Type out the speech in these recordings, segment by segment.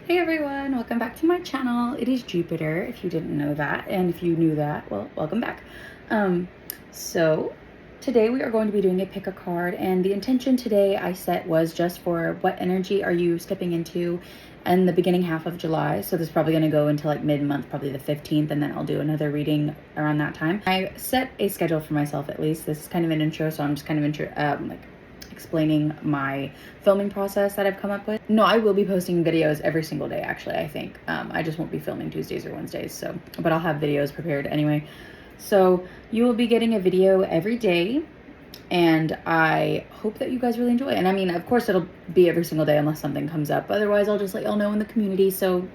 Hey everyone, welcome back to my channel. It is Jupiter, if you didn't know that, and if you knew that, well, welcome back. So today we are going to be doing a pick a card, and the intention today I set was just for what energy are you stepping into in the beginning half of July. So this is probably going to go into like mid-month, probably the 15th, and then I'll do another reading around that time. I set a schedule for myself, at least. This is kind of an intro, so I'm just kind of explaining my filming process that I've come up with. No, I will be posting videos every single day, actually, I think. I just won't be filming Tuesdays or Wednesdays, but I'll have videos prepared anyway. So you will be getting a video every day, and I hope that you guys really enjoy it. And I mean, of course, it'll be every single day unless something comes up. Otherwise, I'll just let y'all know in the community, so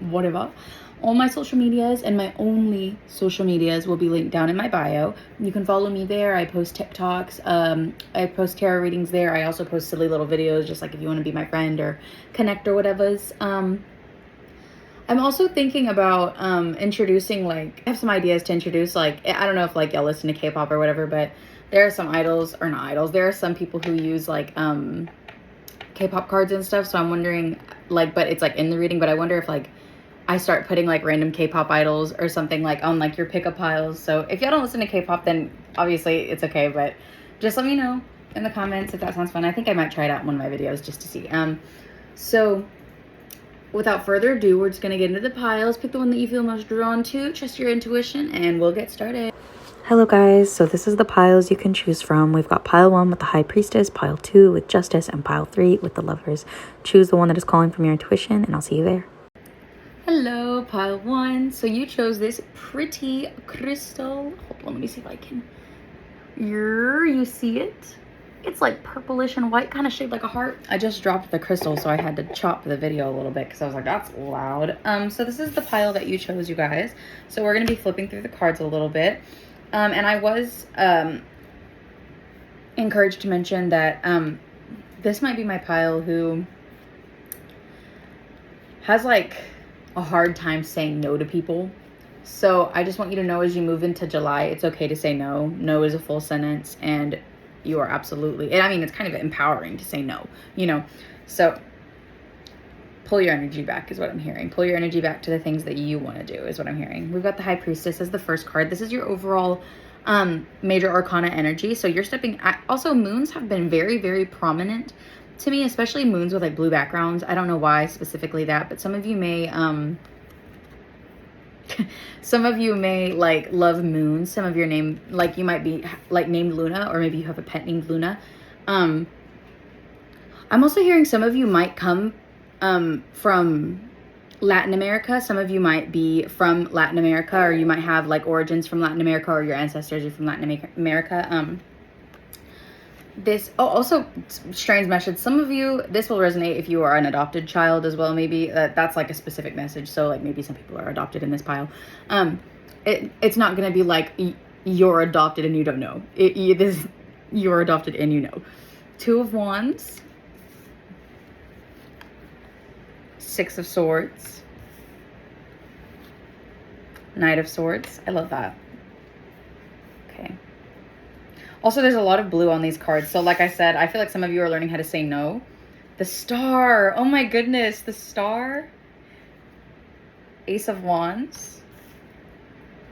whatever. All my social medias and my only social medias will be linked down in my bio. You can follow me there. I post TikToks. I post tarot readings there. I also post silly little videos, just like if you want to be my friend or connect or whatever's. I'm also thinking about introducing, I have some ideas to introduce. I don't know if y'all listen to K-pop or whatever, but there are some idols, or not idols. There are some people who use K-pop cards and stuff. So I'm wondering, but it's in the reading. But I wonder if I start putting random K-pop idols or something on your pickup piles. So if y'all don't listen to K-pop, then obviously it's okay, but just let me know in the comments if that sounds fun. I think I might try it out in one of my videos just to see. So without further ado, we're just gonna get into the piles. Pick the one that you feel most drawn to, trust your intuition, and we'll get started. Hello guys, so this is the piles you can choose from. We've got pile 1 with the High Priestess, pile 2 with Justice, and pile 3 with the Lovers. Choose the one that is calling from your intuition, and I'll see you there. Hello, pile 1. So you chose this pretty crystal. Hold on, let me see if I can. You see it? It's purplish and white, kind of shaped like a heart. I just dropped the crystal, so I had to chop the video a little bit because I was like, that's loud. So this is the pile that you chose, you guys. So we're going to be flipping through the cards a little bit. And I was encouraged to mention that this might be my pile who has a hard time saying no to people. So I just want you to know, as you move into July, it's okay to say no. No is a full sentence, and you are absolutely, and I mean, it's kind of empowering to say no, so pull your energy back is what I'm hearing. Pull your energy back to the things that you want to do is what I'm hearing. We've got the High Priestess as the first card. This is your overall major arcana energy. So you're stepping, also moons have been very, very prominent to me, especially moons with blue backgrounds. I don't know why specifically that, but some of you may love moons. Some of your name, you might be named Luna, or maybe you have a pet named Luna. I'm also hearing some of you might come from Latin America. Some of you might be from Latin America, or you might have origins from Latin America, or your ancestors are from Latin America. Also strange message. Some of you, this will resonate if you are an adopted child as well. Maybe that's a specific message. So maybe some people are adopted in this pile. It's not going to be you're adopted and you don't know. You're adopted and you know. 2 of Wands. 6 of Swords. Knight of Swords. I love that. Okay. Also, there's a lot of blue on these cards. So like I said, I feel like some of you are learning how to say no. The Star. Oh my goodness. The Star. Ace of Wands.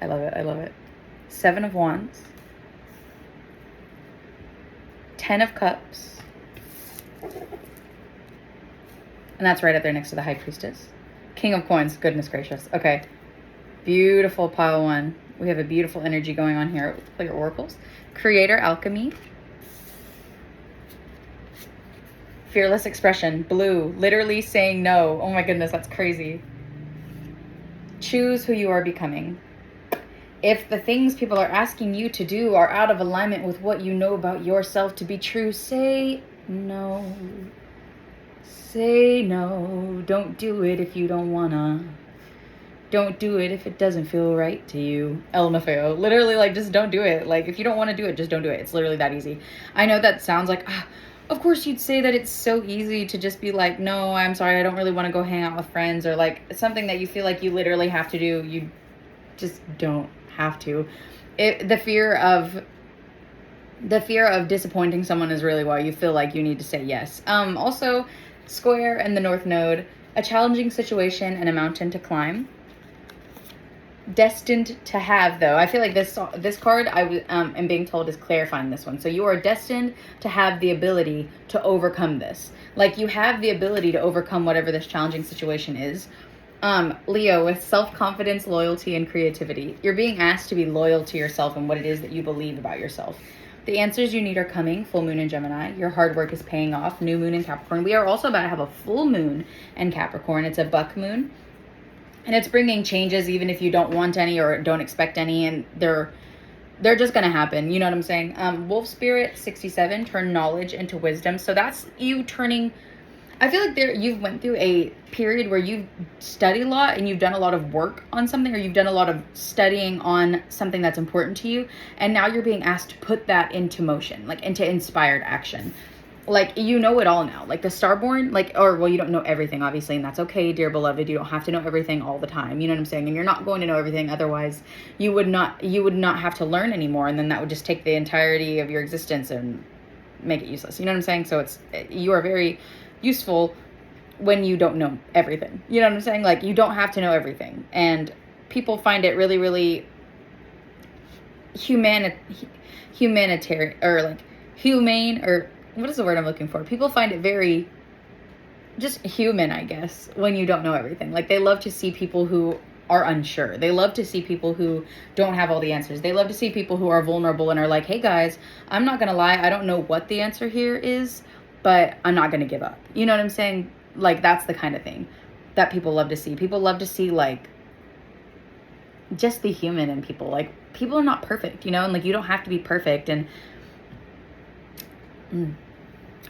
I love it. I love it. 7 of Wands. 10 of Cups. And that's right up there next to the High Priestess. King of Coins. Goodness gracious. Okay. Beautiful pile 1. We have a beautiful energy going on here with your oracles. Creator, Alchemy. Fearless Expression, blue, literally saying no. Oh my goodness, that's crazy. Choose who you are becoming. If the things people are asking you to do are out of alignment with what you know about yourself to be true, say no. Say no. Don't do it if you don't wanna. Don't do it if it doesn't feel right to you. LMFAO. Literally, just don't do it. If you don't want to do it, just don't do it. It's literally that easy. I know that sounds of course you'd say that it's so easy to just be no, I'm sorry, I don't really want to go hang out with friends, or something that you feel you literally have to do. You just don't have to. The fear of disappointing someone is really why you feel you need to say yes. Also, Square and the North Node. a challenging situation and a mountain to climb. Destined to have, though, I feel like this card I am being told is clarifying this one. So you are destined to have the ability to overcome this. Like, you have the ability to overcome whatever this challenging situation is. Leo, with self-confidence, loyalty, and creativity. You're being asked to be loyal to yourself and what it is that you believe about yourself. The answers you need are coming. Full moon in Gemini. Your hard work is paying off. New moon in Capricorn. We are also about to have a full moon in Capricorn. It's a buck moon. And it's bringing changes even if you don't want any or don't expect any. And they're just going to happen. You know what I'm saying? Wolf Spirit 67. Turn knowledge into wisdom. So that's you turning... I feel like you've went through a period where you've studied a lot and you've done a lot of work on something, or you've done a lot of studying on something that's important to you. And now you're being asked to put that into motion, like into inspired action. Like, you know it all now. Like the Starborn, you don't know everything, obviously, and that's okay, dear beloved. You don't have to know everything all the time. You know what I'm saying? And you're not going to know everything. Otherwise, you would not have to learn anymore. And then that would just take the entirety of your existence and make it useless. You know what I'm saying? So you are very useful when you don't know everything. You know what I'm saying? Like, you don't have to know everything. And people find it really, really humanitarian, or like humane, or what is the word I'm looking for? People find it very just human, I guess, when you don't know everything. Like, they love to see people who are unsure. They love to see people who don't have all the answers. They love to see people who are vulnerable and are like, hey guys, I'm not gonna lie, I don't know what the answer here is, but I'm not gonna give up. You know what I'm saying? Like, that's the kind of thing that people love to see. People love to see, like, just the human in people. Like, people are not perfect, you know? And, like, you don't have to be perfect. And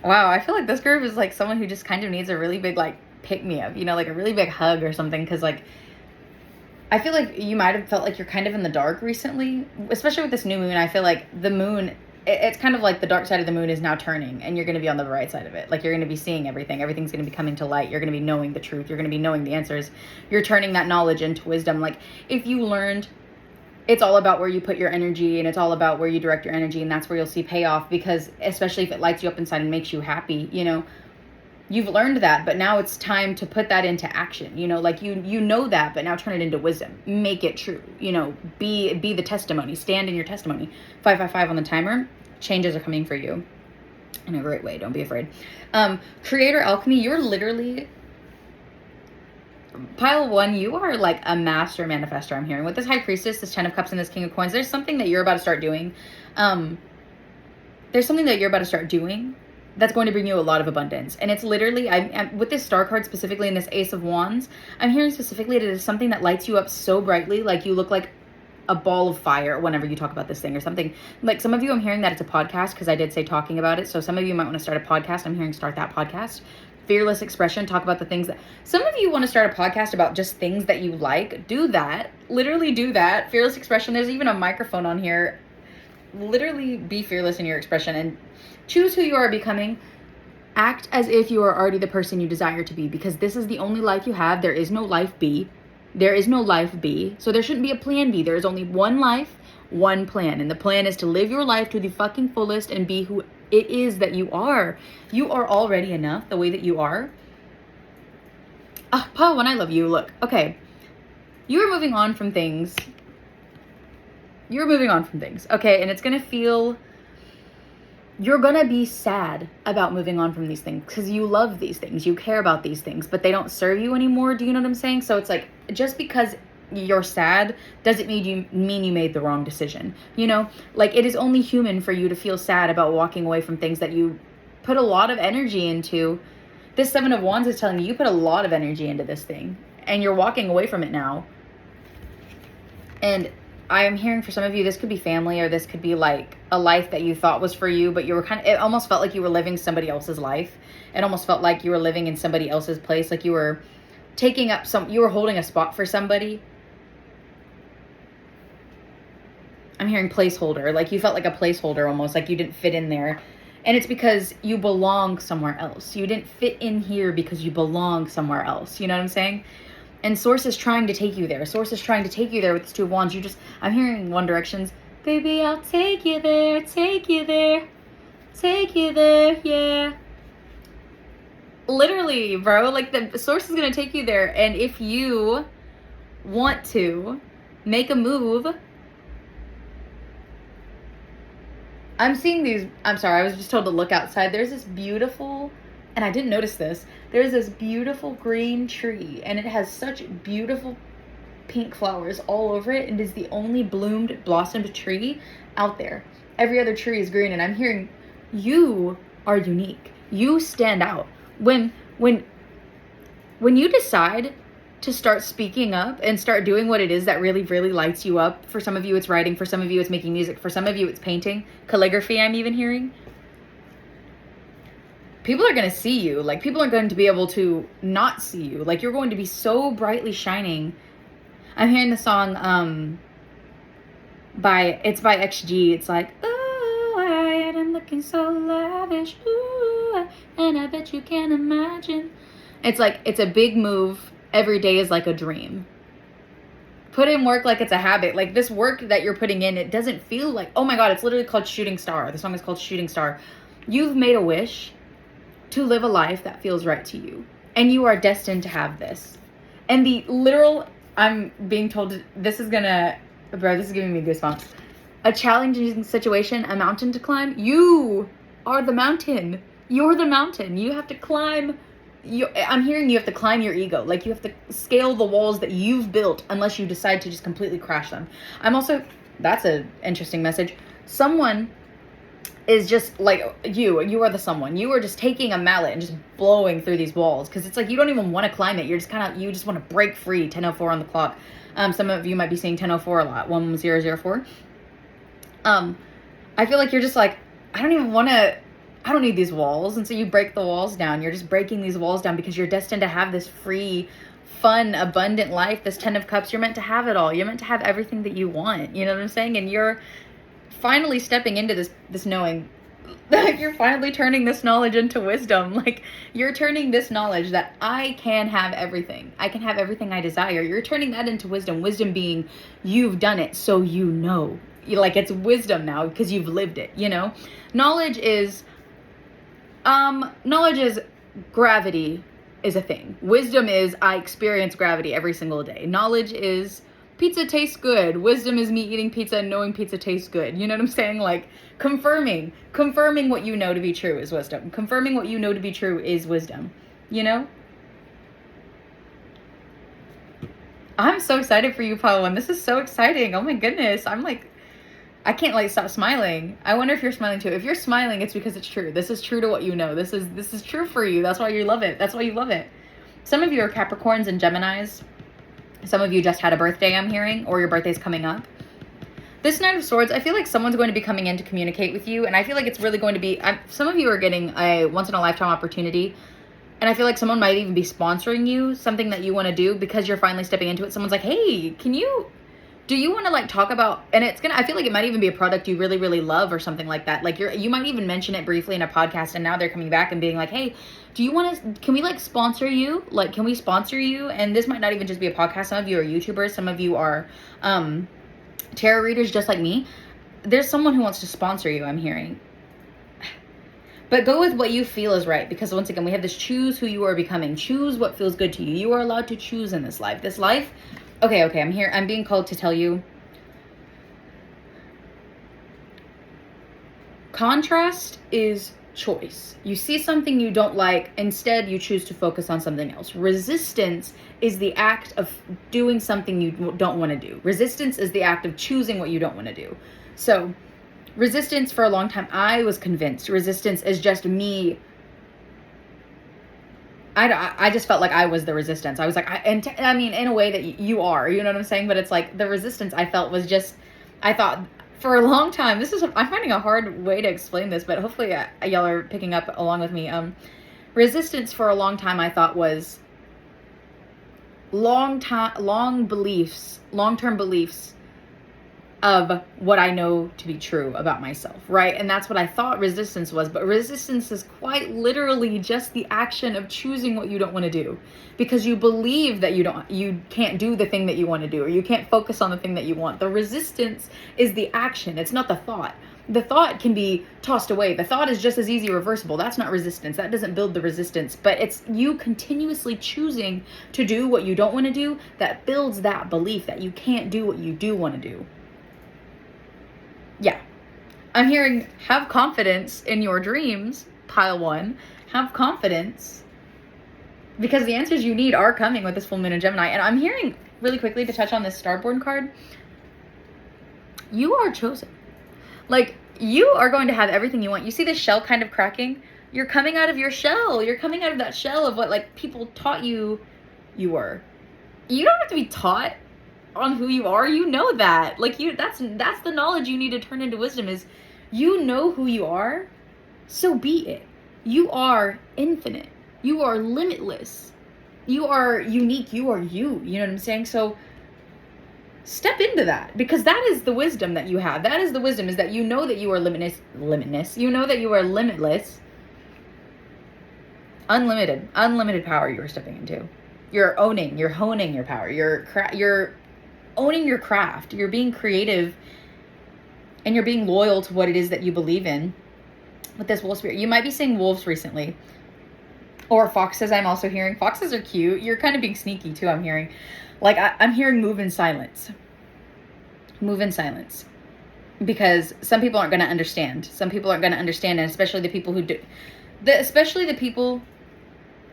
wow, I feel like this group is, like, someone who just kind of needs a really big, like, pick-me-up, you know? Like, a really big hug or something. Because, like, I feel like you might have felt like you're kind of in the dark recently. Especially with this new moon, I feel like the moon... It's kind of like the dark side of the moon is now turning, and you're going to be on the bright side of it. Like, you're going to be seeing everything. Everything's going to be coming to light. You're going to be knowing the truth. You're going to be knowing the answers. You're turning that knowledge into wisdom. Like, if you learned, it's all about where you put your energy, and it's all about where you direct your energy, and that's where you'll see payoff. Because especially if it lights you up inside and makes you happy, you know, you've learned that, but now it's time to put that into action. You know, like, you know that, but now turn it into wisdom. Make it true. You know, be the testimony. Stand in your testimony. 555 on the timer. Changes are coming for you in a great way. Don't be afraid. Creator alchemy, you're literally pile 1. You are like a master manifestor, I'm hearing. With this high priestess, this 10 of cups, and this king of coins, there's something that you're about to start doing. There's something that you're about to start doing that's going to bring you a lot of abundance. And it's literally, I'm with this star card specifically, and this ace of wands, I'm hearing specifically that it is something that lights you up so brightly. Like, you look like a ball of fire whenever you talk about this thing or something. Like, some of you, I'm hearing that it's a podcast, because I did say talking about it. So some of you might want to start a podcast. I'm hearing start that podcast. Fearless expression. Talk about the things that... Some of you want to start a podcast about just things that you like. Do that. Literally do that. Fearless expression. There's even a microphone on here. Literally be fearless in your expression and choose who you are becoming. Act as if you are already the person you desire to be, because this is the only life you have. There is no life B. There is no life B, so there shouldn't be a plan B. There is only one life, one plan, and the plan is to live your life to the fucking fullest and be who it is that you are. You are already enough the way that you are. Paul, when I love you, look, okay, you're moving on from things. Okay, and it's gonna feel... You're gonna be sad about moving on from these things because you love these things, you care about these things, but they don't serve you anymore. Do you know what I'm saying? So it's like, just because you're sad doesn't mean you made the wrong decision. You know, like, it is only human for you to feel sad about walking away from things that you put a lot of energy into. This 7 of Wands is telling you put a lot of energy into this thing, and you're walking away from it now. And I am hearing for some of you, this could be family, or this could be like a life that you thought was for you, but you were it almost felt like you were living somebody else's life. It almost felt like you were living in somebody else's place. Like, you were taking up you were holding a spot for somebody. I'm hearing placeholder. Like, you felt like a placeholder almost, like you didn't fit in there. And it's because you belong somewhere else. You didn't fit in here because you belong somewhere else. You know what I'm saying? And Source is trying to take you there. Source is trying to take you there with this 2 of Wands. I'm hearing One Direction's, baby, I'll take you there, take you there, take you there, yeah. Literally, bro. Like, the source is going to take you there. And if you want to make a move, I'm seeing these. I'm sorry, I was just told to look outside. There's this beautiful, and I didn't notice this. There's this beautiful green tree, and it has such beautiful pink flowers all over it, and is the only blossomed tree out there. Every other tree is green, and I'm hearing, you are unique. You stand out. When you decide to start speaking up and start doing what it is that really, really lights you up. For some of you, it's writing. For some of you, it's making music. For some of you, it's painting, calligraphy, I'm even hearing. People are going to see you. Like, people are going to be able to not see you. Like, you're going to be so brightly shining. I'm hearing the song by XG. It's like, oh, I am looking so lavish. Ooh, and I bet you can't imagine. It's like, it's a big move. Every day is like a dream. Put in work like it's a habit. Like, this work that you're putting in, it doesn't feel like, oh my God, it's literally called Shooting Star. The song is called Shooting Star. You've made a wish to live a life that feels right to you. And you are destined to have this. And the literal, I'm being told, this is giving me goosebumps. A challenging situation, a mountain to climb. You are the mountain. You're the mountain. You have to climb. I'm hearing you have to climb your ego. Like, you have to scale the walls that you've built unless you decide to just completely crash them. That's an interesting message. Someone is just like you are the someone. You are just taking a mallet and just blowing through these walls, because it's like you don't even want to climb it. You're just you just want to break free. 10:04 on the clock. Some of you might be seeing 10:04 a lot. 1004. I feel like you're just like, I don't need these walls. And so you break the walls down. You're just breaking these walls down because you're destined to have this free, fun, abundant life. This 10 of Cups, you're meant to have it all. You're meant to have everything that you want. You know what I'm saying? And you're finally stepping into this knowing. Like, you're finally turning this knowledge into wisdom. Like, you're turning this knowledge that I can have everything. I can have everything I desire. You're turning that into wisdom. Wisdom being, you've done it, so you know. Like, it's wisdom now because you've lived it, you know? Knowledge is gravity is a thing. Wisdom is, I experience gravity every single day. Knowledge is, pizza tastes good. Wisdom is me eating pizza and knowing pizza tastes good. You know what I'm saying? Like, confirming what you know to be true is wisdom. Confirming what you know to be true is wisdom. You know? I'm so excited for you, Paul, and this is so exciting. Oh my goodness. I can't stop smiling. I wonder if you're smiling too. If you're smiling, it's because it's true. This is true to what you know. This is true for you. That's why you love it. That's why you love it. Some of you are Capricorns and Geminis. Some of you just had a birthday, I'm hearing, or your birthday's coming up. This Knight of Swords, I feel like someone's going to be coming in to communicate with you, and I feel like it's really going to be, some of you are getting a once-in-a-lifetime opportunity, and I feel like someone might even be sponsoring you, something that you want to do, because you're finally stepping into it. Someone's like, hey, do you want to talk about, and I feel like it might even be a product you really, really love or something like that. Like, you might even mention it briefly in a podcast, and now they're coming back and being like, hey, can we sponsor you? Like, can we sponsor you? And this might not even just be a podcast. Some of you are YouTubers. Some of you are tarot readers just like me. There's someone who wants to sponsor you, I'm hearing. But go with what you feel is right, because once again, we have this choose who you are becoming. Choose what feels good to you. You are allowed to choose in this life. This life, okay, I'm here. I'm being called to tell you. Contrast is choice. You see something you don't like, instead you choose to focus on something else. Resistance is the act of doing something you don't want to do. Resistance is the act of choosing what you don't want to do. So, resistance, for a long time, I was convinced resistance is just me. I just felt like I was the resistance. I was like, I mean, in a way that you are, you know what I'm saying? But it's like the resistance I felt was just, I thought for a long time, I'm finding a hard way to explain this, but hopefully y'all are picking up along with me. Resistance for a long time I thought was long-term beliefs of what I know to be true about myself, right? And that's what I thought resistance was. But resistance is quite literally just the action of choosing what you don't want to do, because you believe that you can't do the thing that you want to do, or you can't focus on the thing that you want. The resistance is the action. It's not the thought. The thought can be tossed away. The thought is just as easy reversible. That's not resistance. That doesn't build the resistance. But it's you continuously choosing to do what you don't want to do that builds that belief that you can't do what you do want to do. Yeah. I'm hearing have confidence in your dreams, pile 1. Have confidence. Because the answers you need are coming with this full moon in Gemini. And I'm hearing, really quickly, to touch on this starborn card, you are chosen. Like, you are going to have everything you want. You see this shell kind of cracking? You're coming out of your shell. You're coming out of that shell of what, like, people taught you you were. You don't have to be taught on who you are. You know that. Like, that's the knowledge you need to turn into wisdom is you know who you are, so be it. You are infinite. You are limitless. You are unique. You are you. You know what I'm saying? So step into that, because that is the wisdom that you have. That is the wisdom, is that you know that you are limitless. You know that you are limitless. Unlimited power you are stepping into. You're honing your power. You're owning your craft. You're being creative, and you're being loyal to what it is that you believe in. With this wolf spirit, you might be seeing wolves recently, or foxes. I'm also hearing foxes are cute. You're kind of being sneaky too. I'm hearing, like, I'm hearing move in silence. Move in silence, because some people aren't going to understand. Some people aren't going to understand, and especially the people who do, especially the people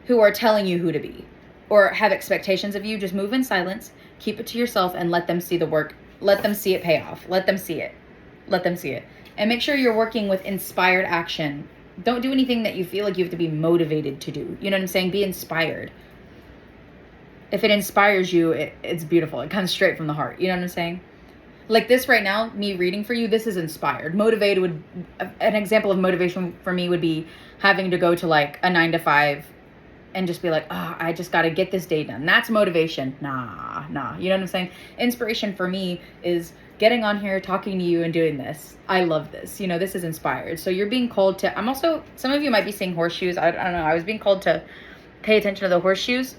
who are telling you who to be or have expectations of you. Just move in silence, keep it to yourself, and let them see the work. Let them see it pay off. Let them see it. Let them see it. And make sure you're working with inspired action. Don't do anything that you feel like you have to be motivated to do. You know what I'm saying? Be inspired. If it inspires you, it's beautiful. It comes straight from the heart. You know what I'm saying? Like this right now, me reading for you, this is inspired. Motivated would, an example of motivation for me would be having to go to like a 9 to 5 and just be like, oh, I just got to get this day done. That's motivation. Nah. You know what I'm saying? Inspiration for me is getting on here, talking to you, and doing this. I love this. You know, this is inspired. So you're being called to, I'm also, some of you might be seeing horseshoes. I don't know. I was being called to pay attention to the horseshoes.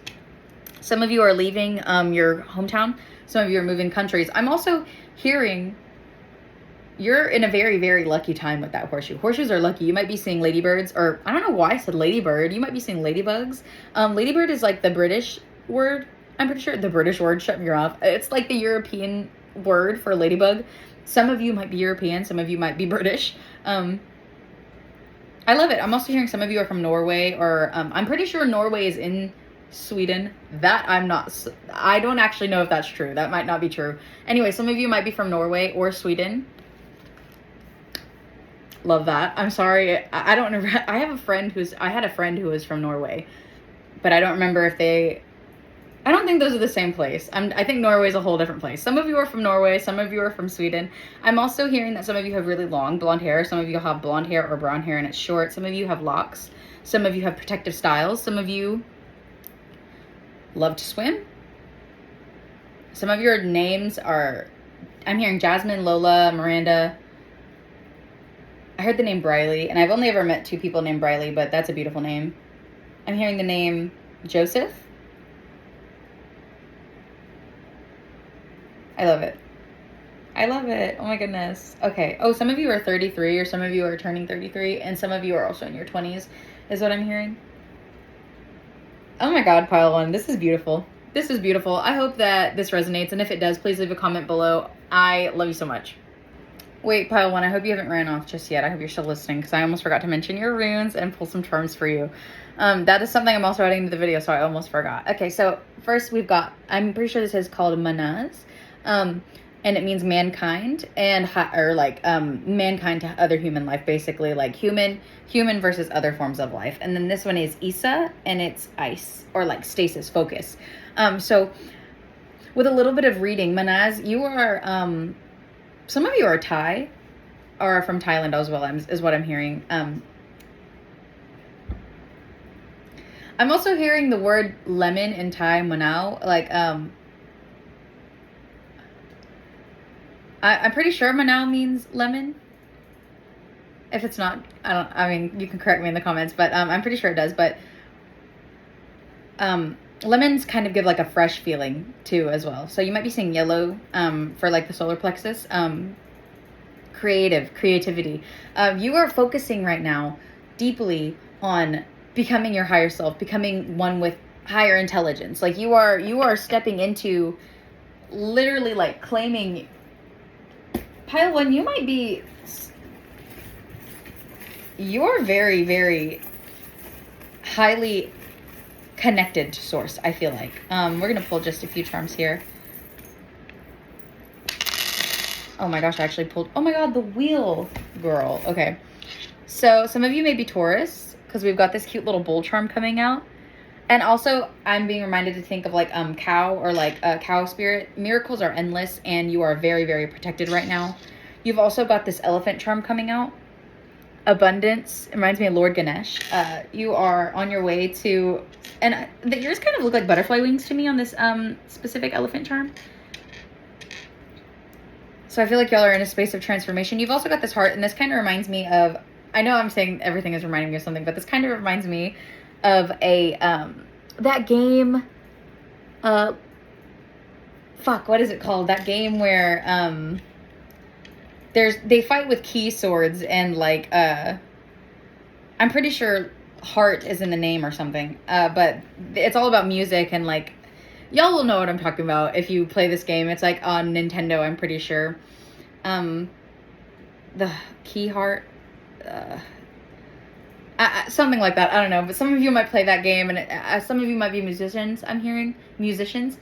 Some of you are leaving your hometown. Some of you are moving countries. I'm also hearing you're in a very, very lucky time with that horseshoe. Horseshoes are lucky. You might be seeing ladybirds, or I don't know why I said ladybird. You might be seeing ladybugs. Ladybird is like the British word. I'm pretty sure the British word, shut me off. It's like the European word for ladybug. Some of you might be European. Some of you might be British. I love it. I'm also hearing some of you are from Norway, or I'm pretty sure Norway is in Sweden. That I don't actually know if that's true. That might not be true. Anyway, some of you might be from Norway or Sweden. Love that. I'm sorry. I don't know. I had a friend who was from Norway, but I don't remember if I don't think those are the same place. I think Norway is a whole different place. Some of you are from Norway. Some of you are from Sweden. I'm also hearing that some of you have really long blonde hair. Some of you have blonde hair or brown hair and it's short. Some of you have locks. Some of you have protective styles. Some of you love to swim. Some of your names are, I'm hearing Jasmine, Lola, Miranda. I heard the name Briley, and I've only ever met 2 people named Briley, but that's a beautiful name. I'm hearing the name Joseph. I love it. I love it. Oh my goodness. Okay. Oh, some of you are 33, or some of you are turning 33, and some of you are also in your 20s, is what I'm hearing. Oh my God, pile 1. This is beautiful. This is beautiful. I hope that this resonates, and if it does, please leave a comment below. I love you so much. Wait, pile 1, I hope you haven't ran off just yet. I hope you're still listening, because I almost forgot to mention your runes and pull some charms for you. That is something I'm also adding to the video, so I almost forgot. Okay, so first we've got, I'm pretty sure this is called Manaz, and it means mankind, and mankind to other human life, basically, like human versus other forms of life. And then this one is Isa, and it's ice, or like stasis, focus. So with a little bit of reading, Manaz, you are, some of you are Thai, or from Thailand as well, is what I'm hearing. I'm also hearing the word lemon in Thai, Manao, like, I'm pretty sure Manao means lemon. If it's not, I mean, you can correct me in the comments, but I'm pretty sure it does. But lemons kind of give like a fresh feeling too as well. So you might be seeing yellow for like the solar plexus. creativity. You are focusing right now deeply on becoming your higher self, becoming one with higher intelligence. Like you are stepping into literally like claiming. Pile 1, you're very, very highly connected to source, I feel like. We're gonna pull just a few charms here. Oh my gosh, I actually pulled, oh my god, the wheel girl. Okay, so some of you may be Taurus because we've got this cute little bull charm coming out. And also I'm being reminded to think of like cow or like cow spirit. Miracles are endless and you are very, very protected right now. You've also got this elephant charm coming out. Abundance. It reminds me of Lord Ganesh. You are on your way to, and yours kind of look like butterfly wings to me on this specific elephant charm. So I feel like y'all are in a space of transformation. You've also got this heart, and this kind of reminds me of, I know I'm saying everything is reminding me of something, but this kind of reminds me of a, that game, fuck, what is it called? That game where, they fight with key swords and like, I'm pretty sure heart is in the name or something. But it's all about music and like, y'all will know what I'm talking about if you play this game. It's like on Nintendo, I'm pretty sure. The key heart, something like that. I don't know, but some of you might play that game, and some of you might be musicians. I'm hearing musicians.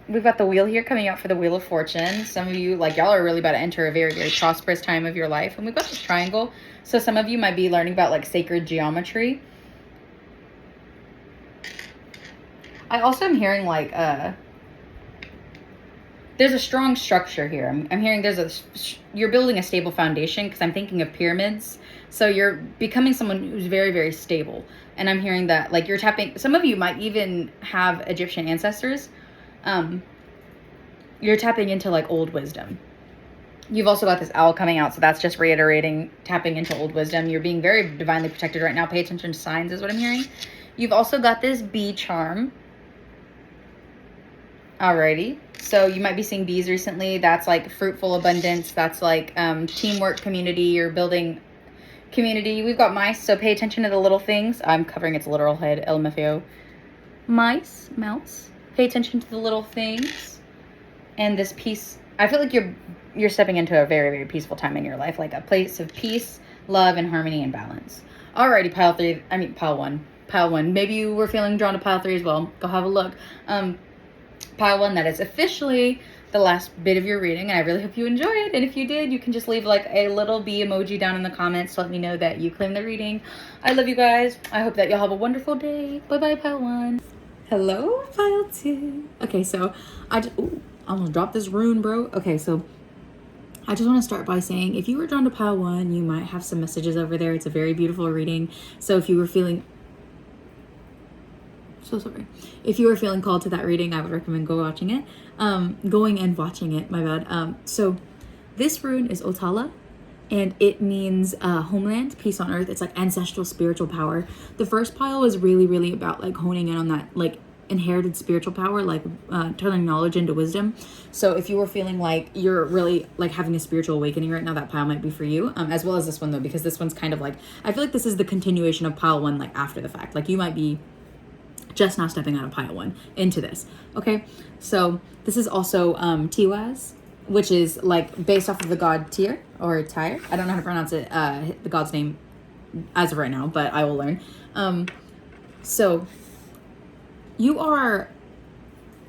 We've got the wheel here coming out for the Wheel of Fortune. Some of you, like, y'all are really about to enter a very, very prosperous time of your life. And we've got this triangle. So some of you might be learning about like sacred geometry. I also am hearing like, there's a strong structure here. I'm hearing you're building a stable foundation, because I'm thinking of pyramids. So you're becoming someone who's very, very stable. And I'm hearing that like you're tapping, some of you might even have Egyptian ancestors. You're tapping into like old wisdom. You've also got this owl coming out, so that's just reiterating tapping into old wisdom. You're being very divinely protected right now. Pay attention to signs is what I'm hearing. You've also got this bee charm. Alrighty, so you might be seeing bees recently. That's like fruitful abundance. That's like teamwork, community. You're building community. We've got mice, so pay attention to the little things. I'm covering its literal head, LMFAO. Mice, mouse. Pay attention to the little things. And this peace, I feel like you're stepping into a very, very peaceful time in your life, like a place of peace, love, and harmony and balance. Alrighty, pile 1. Pile 1. Maybe you were feeling drawn to pile 3 as well. Go have a look. Pile 1, that is officially the last bit of your reading, and I really hope you enjoyed. And if you did, you can just leave like a little bee emoji down in the comments to let me know that you claimed the reading. I love you guys. I hope that y'all have a wonderful day. Bye-bye, pile 1. Hello, pile 2. Okay, so I'm gonna drop this rune, bro. Okay, so I just want to start by saying, if you were drawn to pile 1, you might have some messages over there. It's a very beautiful reading. So if you were feeling, so sorry. If you were feeling called to that reading, I would recommend going and watching it, my bad. So this rune is Otala, and it means homeland, peace on earth. It's like ancestral spiritual power. The first pile is really, really about like honing in on that like inherited spiritual power, like turning knowledge into wisdom. So if you were feeling like you're really like having a spiritual awakening right now, that pile might be for you, as well as this one though, because this one's kind of like, I feel like this is the continuation of pile 1, like after the fact. Like you might be just now stepping out of pile 1 into this. Okay, so this is also Tiwaz, which is like based off of the god Tyr or Tyr. I don't know how to pronounce it, the god's name as of right now, but I will learn. So you are,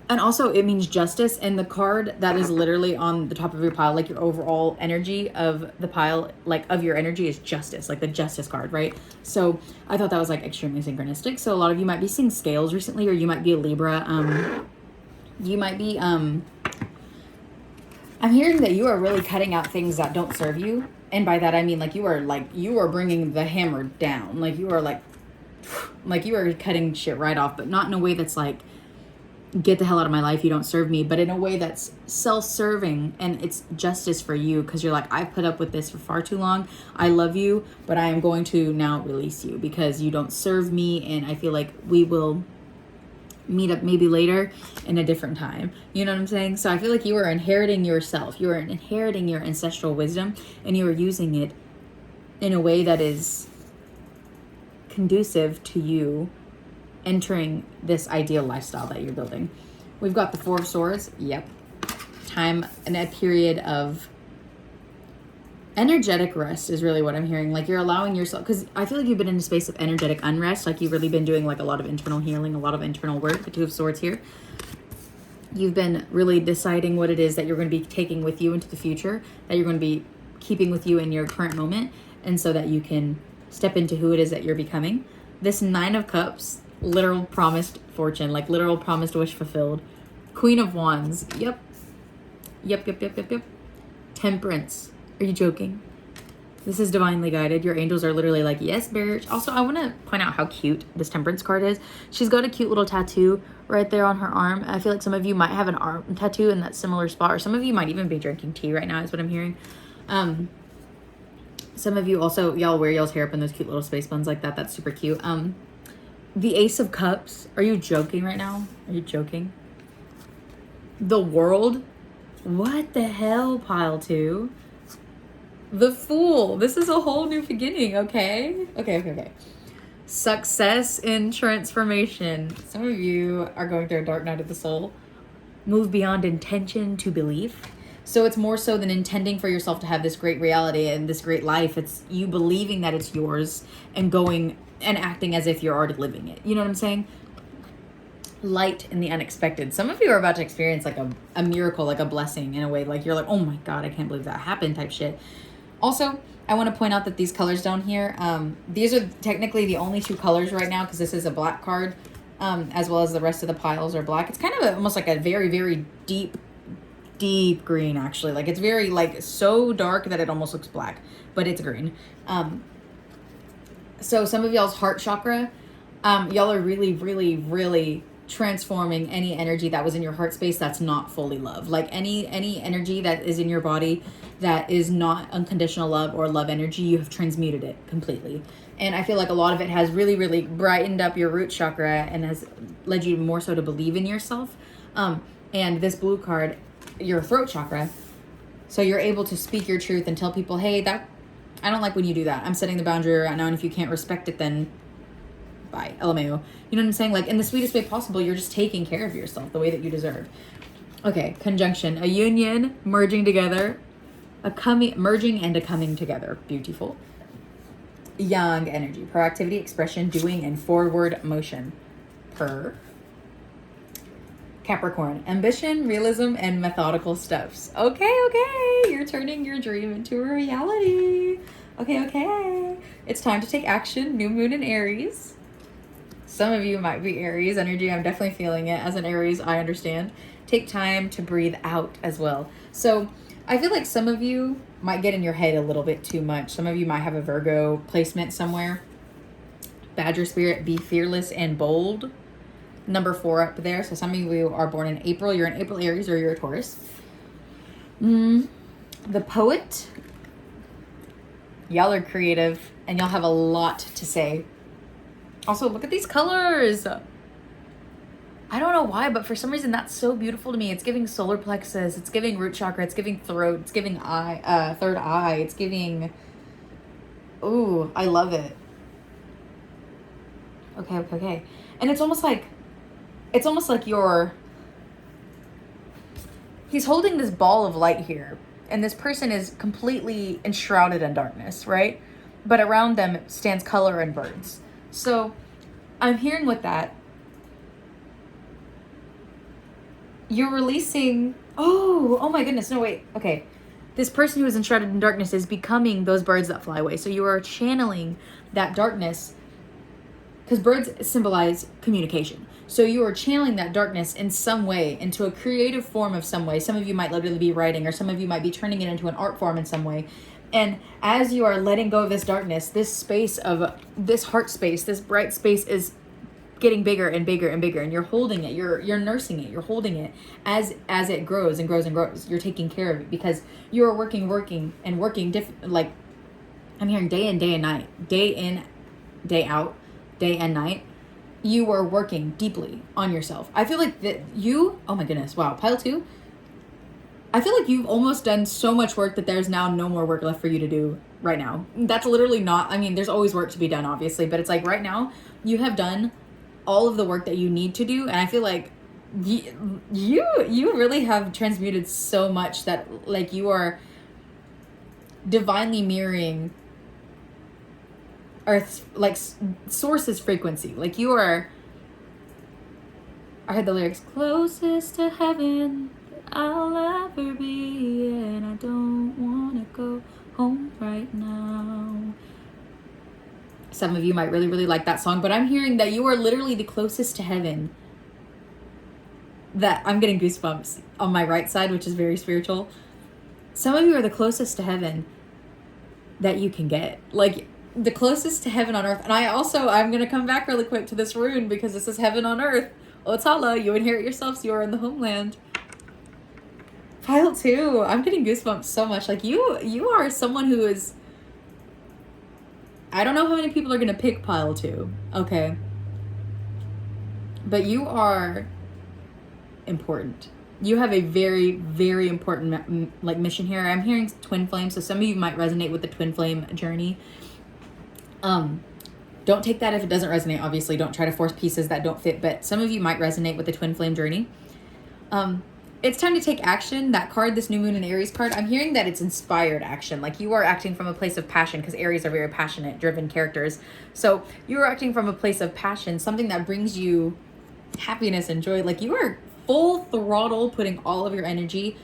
and also it means justice, and the card that is literally on the top of your pile, like your overall energy of the pile, like of your energy, is justice, like the justice card, right? So I thought that was like extremely synchronistic. So a lot of you might be seeing scales recently, or you might be a Libra. You might be, I'm hearing that you are really cutting out things that don't serve you. And by that, I mean like you are bringing the hammer down. Like you are like you are cutting shit right off, but not in a way that's like, get the hell out of my life, you don't serve me, but in a way that's self-serving, and it's justice for you, because you're like, I've put up with this for far too long. I love you, but I am going to now release you because you don't serve me, and I feel like we will meet up maybe later in a different time. You know what I'm saying? So I feel like you are inheriting yourself. You are inheriting your ancestral wisdom, and you are using it in a way that is conducive to you entering this ideal lifestyle that you're building. We've got the Four of Swords. Yep. Time and a period of energetic rest is really what I'm hearing. Like you're allowing yourself, because I feel like you've been in a space of energetic unrest. Like you've really been doing like a lot of internal healing, a lot of internal work. The Two of Swords here. You've been really deciding what it is that you're going to be taking with you into the future, that you're going to be keeping with you in your current moment, and so that you can step into who it is that you're becoming. This Nine of Cups, literal promised fortune, like literal promised wish fulfilled. Queen of Wands. Yep. Temperance. Are you joking? This is divinely guided. Your angels are literally like, yes, bitch. Also, I want to point out how cute this Temperance card is. She's got a cute little tattoo right there on her arm. I feel like some of you might have an arm tattoo in that similar spot, or some of you might even be drinking tea right now is what I'm hearing. Some of you also, y'all wear y'all's hair up in those cute little space buns like that. That's super cute. The Ace of Cups. Are you joking right now? Are you joking? The World. What the hell, pile 2? The Fool. This is a whole new beginning, okay? Okay. Success in transformation. Some of you are going through a dark night of the soul. Move beyond intention to belief. So it's more so than intending for yourself to have this great reality and this great life. It's you believing that it's yours and going and acting as if you're already living it. You know what I'm saying? Light in the unexpected. Some of you are about to experience like a miracle, like a blessing in a way. Like you're like, oh my God, I can't believe that happened type shit. Also, I want to point out that these colors down here, these are technically the only 2 colors right now because this is a black card, as well as the rest of the piles are black. It's kind of almost like a very, very deep green, actually. Like it's very like so dark that it almost looks black, but it's green. So some of y'all's heart chakra, y'all are really, really, really transforming any energy that was in your heart space that's not fully love. Like any energy that is in your body that is not unconditional love or love energy, you have transmuted it completely. And I feel like a lot of it has really, really brightened up your root chakra and has led you more so to believe in yourself. And this blue card, your throat chakra, so you're able to speak your truth and tell people, hey, that I don't like when you do that. I'm setting the boundary right now, and if you can't respect it, then bye, LMAO. You know what I'm saying? Like in the sweetest way possible, you're just taking care of yourself the way that you deserve. Okay, conjunction, a union, merging together, merging and a coming together. Beautiful. Yang energy, proactivity, expression, doing, and forward motion. Capricorn, ambition, realism, and methodical steps. Okay, you're turning your dream into a reality. Okay. It's time to take action. New moon in Aries. Some of you might be Aries energy. I'm definitely feeling it. As an Aries, I understand. Take time to breathe out as well. So I feel like some of you might get in your head a little bit too much. Some of you might have a Virgo placement somewhere. Badger spirit, be fearless and bold. Number 4 up there. So some of you are born in April. You're an April Aries or you're a Taurus. The Poet. Y'all are creative and y'all have a lot to say. Also, look at these colors. I don't know why, but for some reason that's so beautiful to me. It's giving solar plexus. It's giving root chakra. It's giving throat. It's giving third eye. It's giving... Ooh, I love it. Okay. And it's almost like he's holding this ball of light here, and this person is completely enshrouded in darkness, right? But around them stands color and birds. So I'm hearing with that, you're releasing, oh my goodness, no, wait, okay. This person who is enshrouded in darkness is becoming those birds that fly away. So you are channeling that darkness, because birds symbolize communication. So you are channeling that darkness in some way into a creative form of some way. Some of you might literally be writing, or some of you might be turning it into an art form in some way. And as you are letting go of this darkness, this space of this heart space, this bright space is getting bigger and bigger and bigger, and you're holding it, you're nursing it, you're holding it as it grows and grows and grows. You're taking care of it because you are working different. Like I'm hearing day in, day and night, day in, day out, day and night. you are working deeply on yourself. I feel like that you, oh my goodness, wow, pile 2. I feel like you've almost done so much work that there's now no more work left for you to do right now. That's literally not, I mean, there's always work to be done, obviously, but it's like right now you have done all of the work that you need to do. And I feel like you really have transmuted so much that like you are divinely mirroring Earth's like source's frequency. Like you are, I heard the lyrics, closest to heaven I'll ever be, and I don't want to go home right now. Some of you might really, really like that song, but I'm hearing that you are literally the closest to heaven. That I'm getting goosebumps on my right side, which is very spiritual. Some of you are the closest to heaven that you can get. Like the closest to heaven on earth. And I'm going to come back really quick to this rune because this is heaven on earth. Otala, you inherit yourselves, you are in the homeland. Pile 2, I'm getting goosebumps so much. Like you are someone who is, I don't know how many people are going to pick pile 2, okay? But you are important. You have a very, very important like mission here. I'm hearing twin flame, so some of you might resonate with the twin flame journey. Don't take that if it doesn't resonate, obviously. Don't try to force pieces that don't fit, but some of you might resonate with the twin flame journey. It's time to take action. That card, this new moon and Aries card, I'm hearing that it's inspired action. Like you are acting from a place of passion because Aries are very passionate, driven characters. So you are acting from a place of passion, something that brings you happiness and joy. Like you are full throttle, putting all of your energy.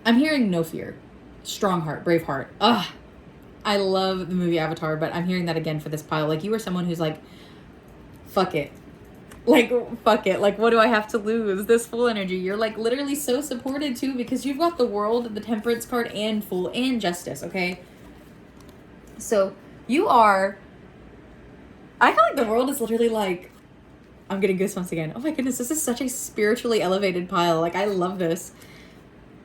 I'm hearing no fear, strong heart, brave heart. I love the movie Avatar, but I'm hearing that again for this pile. Like you are someone who's like, fuck it. Like, fuck it. Like, what do I have to lose? This full energy. You're like literally so supported too because you've got the world, the temperance card, and full and justice, okay? So you are, I feel like the world is literally like, I'm getting goosebumps again. Oh my goodness, this is such a spiritually elevated pile. Like, I love this.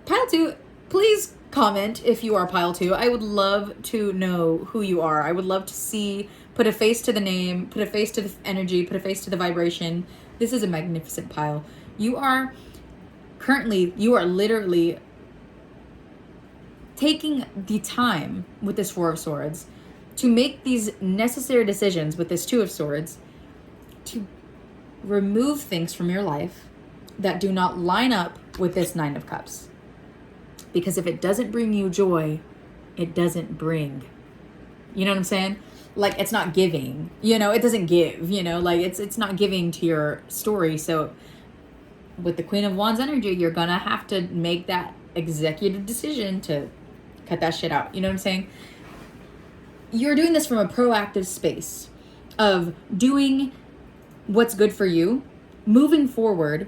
Pile 2, please comment if you are pile 2. I would love to know who you are. I would love to see, put a face to the name, put a face to the energy, put a face to the vibration. This is a magnificent pile. You are literally taking the time with this 4 of Swords to make these necessary decisions with this 2 of Swords to remove things from your life that do not line up with this 9 of Cups. Because if it doesn't bring you joy, it doesn't bring. You know what I'm saying? Like, it's not giving. You know, it doesn't give, you know? Like, it's not giving to your story. So, with the Queen of Wands energy, you're gonna have to make that executive decision to cut that shit out. You know what I'm saying? You're doing this from a proactive space of doing what's good for you, moving forward,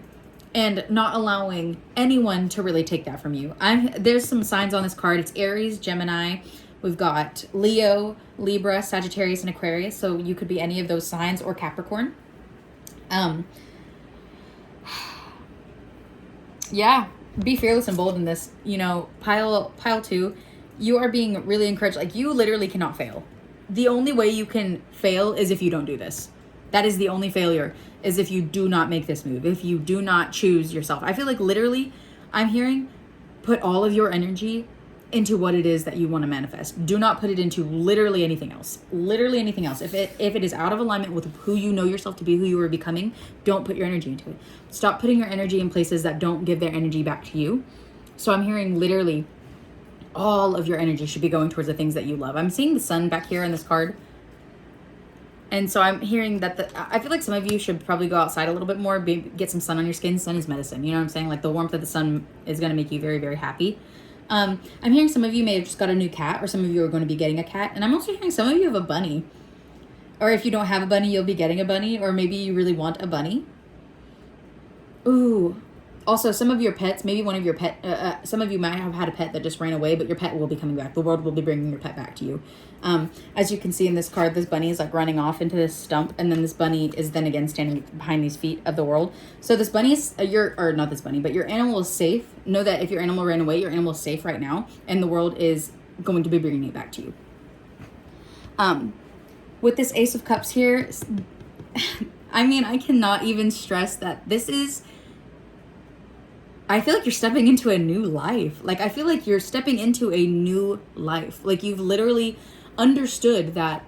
and not allowing anyone to really take that from you. There's some signs on this card. It's Aries, Gemini. We've got Leo, Libra, Sagittarius, and Aquarius. So you could be any of those signs, or Capricorn. Yeah, be fearless and bold in this. You know, pile 2, you are being really encouraged. Like, you literally cannot fail. The only way you can fail is if you don't do this. That is the only failure, is if you do not make this move, if you do not choose yourself. I feel like literally, I'm hearing, put all of your energy into what it is that you want to manifest. Do not put it into literally anything else. Literally anything else. If it is out of alignment with who you know yourself to be, who you are becoming, don't put your energy into it. Stop putting your energy in places that don't give their energy back to you. So I'm hearing literally all of your energy should be going towards the things that you love. I'm seeing the sun back here in this card. And so I'm hearing that I feel like some of you should probably go outside a little bit more, get some sun on your skin. Sun is medicine. You know what I'm saying? Like, the warmth of the sun is going to make you very, very happy. I'm hearing some of you may have just got a new cat, or some of you are going to be getting a cat. And I'm also hearing some of you have a bunny. Or if you don't have a bunny, you'll be getting a bunny. Or maybe you really want a bunny. Ooh. Also, some of your pets, maybe one of your some of you might have had a pet that just ran away, but your pet will be coming back. The world will be bringing your pet back to you. As you can see in this card, this bunny is like running off into this stump, and then this bunny is then again standing behind these feet of the world. So this bunny is, not this bunny, but your animal is safe. Know that if your animal ran away, your animal is safe right now, and the world is going to be bringing it back to you. With this Ace of Cups here, I mean, I cannot even stress that this is, I feel like you're stepping into a new life. Like, I feel like you're stepping into a new life. Like, you've literally understood that,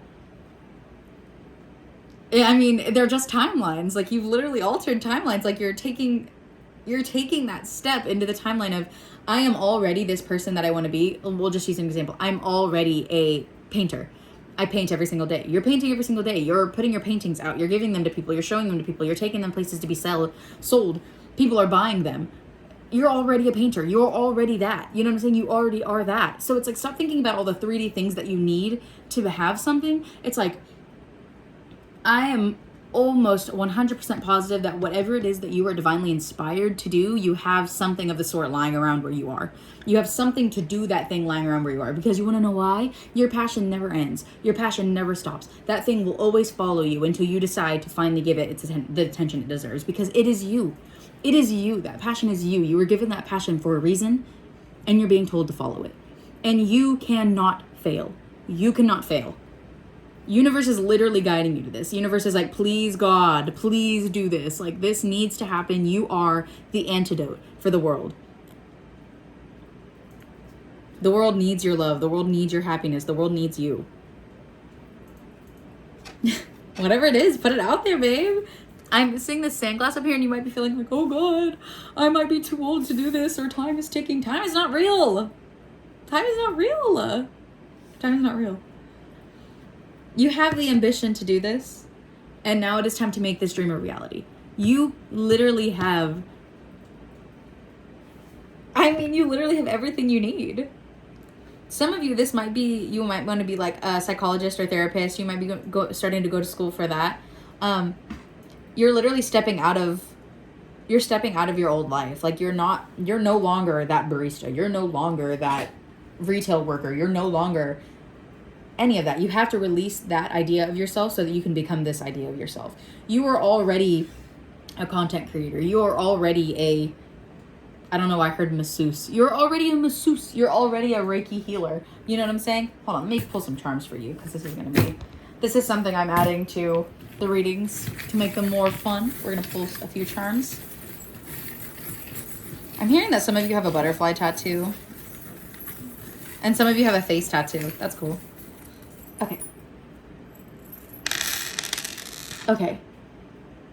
I mean, they're just timelines. Like, you've literally altered timelines. Like, you're taking that step into the timeline of, I am already this person that I want to be. We'll just use an example. I'm already a painter. I paint every single day. You're painting every single day. You're putting your paintings out. You're giving them to people. You're showing them to people. You're taking them places to be sold. People are buying them. You're already a painter. You're already that. You know what I'm saying? You already are that. So it's like, stop thinking about all the 3D things that you need to have something. It's like, I am almost 100% positive that whatever it is that you are divinely inspired to do, you have something of the sort lying around where you are. You have something to do that thing lying around where you are. Because you want to know why? Your passion never ends. Your passion never stops. That thing will always follow you until you decide to finally give it the attention it deserves. Because it is you. It is you. That passion is you. You were given that passion for a reason, and you're being told to follow it. And you cannot fail. You cannot fail. Universe is literally guiding you to this. Universe is like, please God, please do this. Like, this needs to happen. You are the antidote for the world. The world needs your love. The world needs your happiness. The world needs you. Whatever it is, put it out there, babe. I'm seeing this sandglass up here, and you might be feeling like, oh God, I might be too old to do this, or time is ticking. Time is not real. Time is not real. Time is not real. You have the ambition to do this, and now it is time to make this dream a reality. You literally have, you literally have everything you need. Some of you, this might be, you might want to be like a psychologist or therapist. You might be starting to go to school for that. You're literally stepping out of your old life. Like, you're no longer that barista. You're no longer that retail worker. You're no longer any of that. You have to release that idea of yourself so that you can become this idea of yourself. You are already a content creator. You are already I don't know why I heard masseuse. You're already a masseuse. You're already a Reiki healer. You know what I'm saying? Hold on, let me pull some charms for you, because this is something I'm adding to the readings to make them more fun. We're going to pull a few charms. I'm hearing that some of you have a butterfly tattoo. And some of you have a face tattoo. That's cool. Okay. Okay.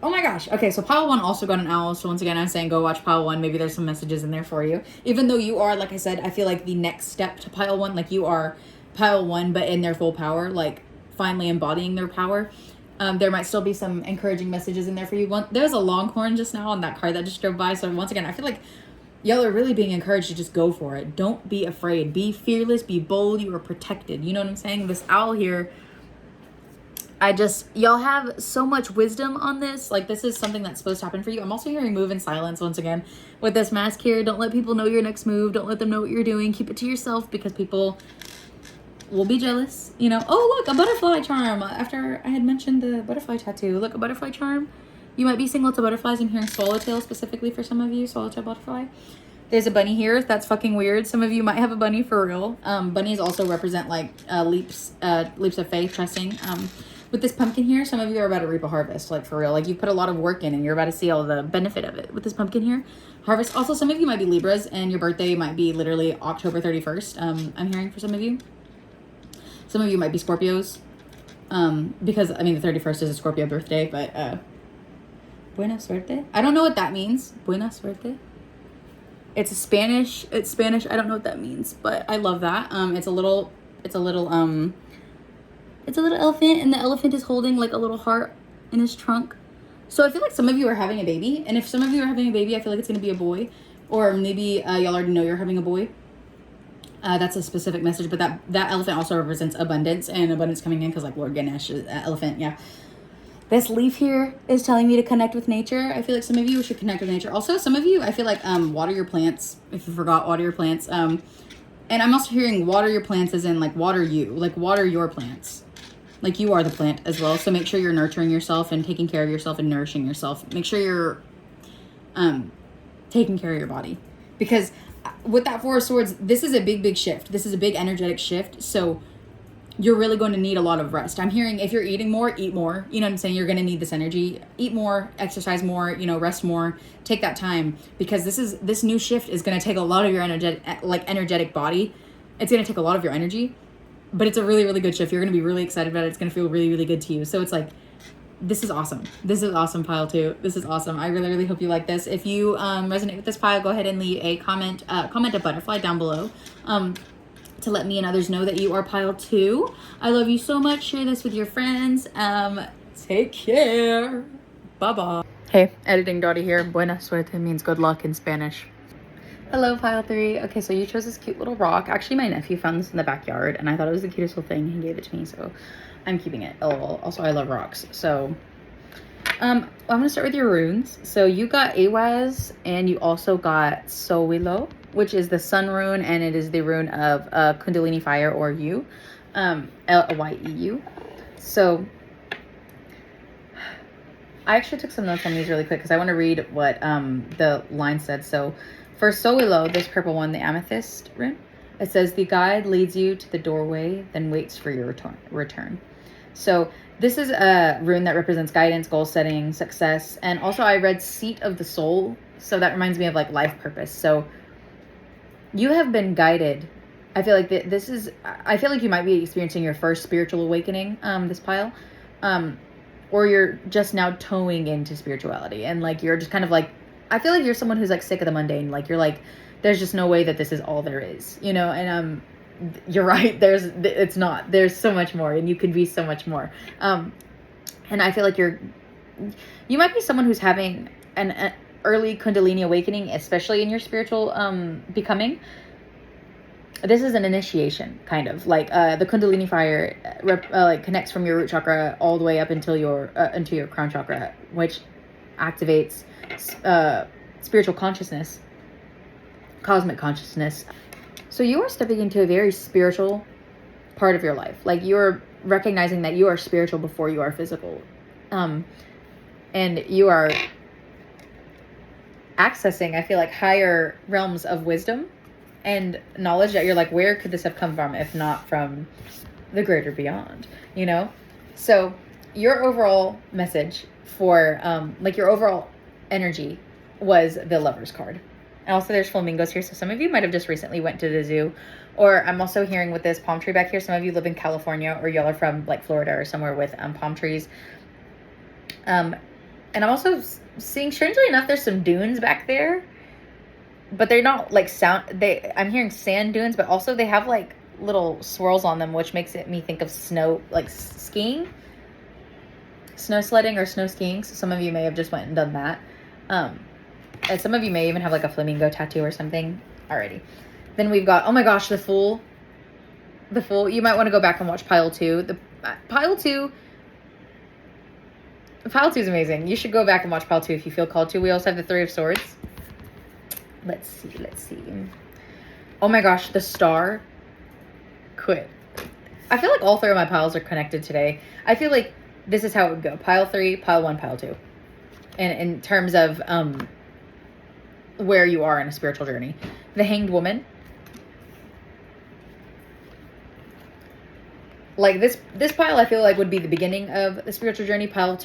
Oh my gosh. Okay, so pile 1 also got an owl. So once again, I'm saying go watch pile 1. Maybe there's some messages in there for you. Even though you are, like I said, I feel like the next step to pile 1, like you are pile 1, but in their full power, like finally embodying their power. There might still be some encouraging messages in there for you. There's a longhorn just now on that card that just drove by. So once again, I feel like y'all are really being encouraged to just go for it. Don't be afraid. Be fearless. Be bold. You are protected. You know what I'm saying? This owl here, y'all have so much wisdom on this. Like, this is something that's supposed to happen for you. I'm also hearing move in silence once again with this mask here. Don't let people know your next move. Don't let them know what you're doing. Keep it to yourself, because people will be jealous. You know, oh, look, a butterfly charm. After I had mentioned the butterfly tattoo. Look, a butterfly charm. You might be seeing lots of butterflies. I'm hearing swallowtail specifically for some of you. Swallowtail butterfly. There's a bunny here. That's fucking weird. Some of you might have a bunny for real. Bunnies also represent like leaps of faith, trusting. With this pumpkin here, some of you are about to reap a harvest, like for real. Like, you put a lot of work in, and you're about to see all the benefit of it. With this pumpkin here, harvest. Also, some of you might be Libras, and your birthday might be literally October 31st. I'm hearing for some of you. Some of you might be Scorpios, because the 31st is a Scorpio birthday. But buena suerte. I don't know what that means. Buena suerte. It's Spanish. It's Spanish. I don't know what that means, but I love that. It's a little elephant, and the elephant is holding like a little heart in his trunk. So I feel like some of you are having a baby, and if some of you are having a baby, I feel like it's going to be a boy, or maybe y'all already know you're having a boy. That's a specific message, but that elephant also represents abundance, and abundance coming in, because like Lord Ganesh is elephant. Yeah. This leaf here is telling me to connect with nature. I feel like some of you should connect with nature. Also, some of you, I feel like water your plants. If you forgot, water your plants. And I'm also hearing water your plants as in like water you, like water your plants. Like, you are the plant as well. So make sure you're nurturing yourself and taking care of yourself and nourishing yourself. Make sure you're taking care of your body. Because with that Four of Swords, this is a big, big shift. This is a big energetic shift. So you're really going to need a lot of rest. I'm hearing if you're eating more, eat more. You know what I'm saying? You're going to need this energy. Eat more, exercise more, you know, rest more. Take that time, because this new shift is going to take a lot of your energetic body. It's going to take a lot of your energy, but it's a really, really good shift. You're going to be really excited about it. It's going to feel really, really good to you. So it's like, this is awesome. This is awesome, pile 2. This is awesome. I really, really hope you like this. If you resonate with this pile, go ahead and leave a comment a butterfly down below. To let me and others know that you are pile 2. I love you so much. Share this with your friends. Take care. Bye-bye. Hey, editing Dottie here. Buena suerte means good luck in Spanish. Hello, pile 3. Okay, so you chose this cute little rock. Actually, my nephew found this in the backyard, and I thought it was the cutest little thing. He gave it to me, so I'm keeping it. Oh, also, I love rocks. So, I'm going to start with your runes. So you got Awaz, and you also got Sowilo, which is the sun rune, and it is the rune of Kundalini fire, or you, Lyeu. So I actually took some notes on these really quick because I want to read what the line said. So for Sowilo, this purple one, the amethyst rune, it says the guide leads you to the doorway, then waits for your return. So this is a rune that represents guidance, goal setting, success, and also I read seat of the soul. So that reminds me of like life purpose. So you have been guided. I feel like I feel like you might be experiencing your first spiritual awakening, this pile. Or you're just now towing into spirituality. And like, you're just kind of like, I feel like you're someone who's like sick of the mundane. Like, you're like, there's just no way that this is all there is, you know? And, you're right. It's not, there's so much more, and you can be so much more. And I feel like you might be someone who's having an early Kundalini awakening, especially in your spiritual becoming. This is an initiation, kind of like the Kundalini fire like connects from your root chakra all the way up until into your crown chakra, which activates spiritual consciousness, cosmic consciousness. So you are stepping into a very spiritual part of your life. Like, you're recognizing that you are spiritual before you are physical, and you are accessing, I feel like, higher realms of wisdom and knowledge that you're like, where could this have come from if not from the greater beyond, you know? So your overall message for like your overall energy was the Lover's card. And also there's flamingos here, so some of you might have just recently went to the zoo. Or I'm also hearing with this palm tree back here, some of you live in California, or y'all are from like Florida or somewhere with palm trees. And I'm also seeing, strangely enough, there's some dunes back there, but they're not like I'm hearing sand dunes, but also they have like little swirls on them, which makes me think of snow, like skiing, snow sledding or snow skiing. So some of you may have just went and done that. And some of you may even have like a flamingo tattoo or something. Alrighty. Then we've got, oh my gosh, the Fool. The Fool. You might want to go back and watch pile 2. The pile 2 is amazing. You should go back and watch pile 2 if you feel called to. We also have the 3 of Swords. Let's see. Oh my gosh, the Star. Quit. I feel like all 3 of my piles are connected today. I feel like this is how it would go. Pile 3, pile 1, pile 2. And in terms of where you are in a spiritual journey. The Hanged Woman. Like this pile, I feel like would be the beginning of the spiritual journey. Pile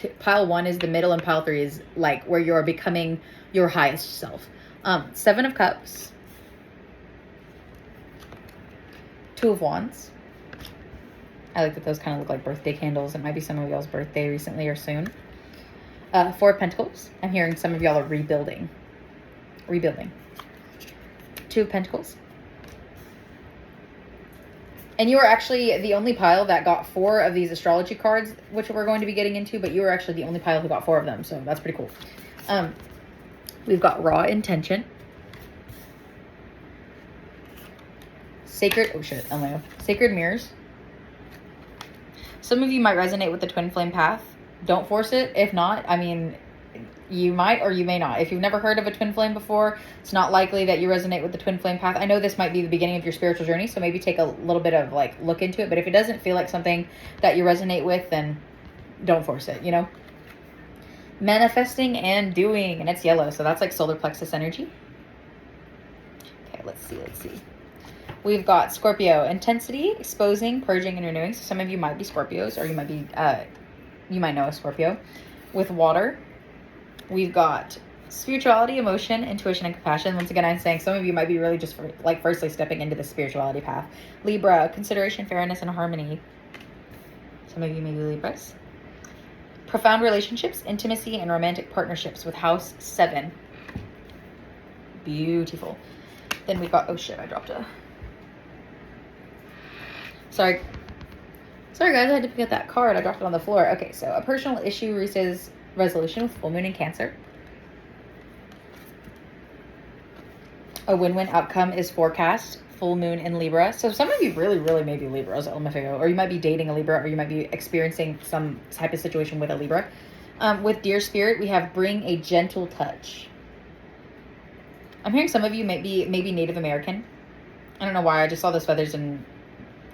1 is the middle, and pile 3 is like where you're becoming your highest self. 7 of Cups. 2 of Wands. I like that those kind of look like birthday candles. It might be some of y'all's birthday recently or soon. 4 of Pentacles. I'm hearing some of y'all are rebuilding. 2 of Pentacles. And you are actually the only pile that got 4 of these astrology cards, which we're going to be getting into, but you are actually the only pile who got 4 of them, so that's pretty cool. We've got Raw Intention. Sacred Mirrors. Some of you might resonate with the Twin Flame Path. Don't force it. If not, I mean, you might or you may not. If you've never heard of a twin flame before, it's not likely that you resonate with the twin flame path. I know this might be the beginning of your spiritual journey, so maybe take a little bit of like look into it. But if it doesn't feel like something that you resonate with, then don't force it, you know? Manifesting and doing, and it's yellow, so that's like solar plexus energy. Okay, let's see. We've got Scorpio, intensity, exposing, purging, and renewing. So some of you might be Scorpios, or you might be, you might know a Scorpio. With water, we've got spirituality, emotion, intuition, and compassion. Once again, I'm saying some of you might be really just firstly stepping into the spirituality path. Libra, consideration, fairness, and harmony. Some of you may be Libras. Profound relationships, intimacy, and romantic partnerships with house 7. Beautiful. Then we've got, oh shit, I dropped a... Sorry guys, I had to pick up that card. I dropped it on the floor. Okay, so a personal issue reaches resolution with full moon in Cancer. A win-win outcome is forecast, full moon in Libra. So some of you really may be Libras, LMFAO, or you might be dating a Libra, or you might be experiencing some type of situation with a Libra. With Deer Spirit, we have bring a gentle touch. I'm hearing some of you maybe Native American. I don't know why, I just saw those feathers, and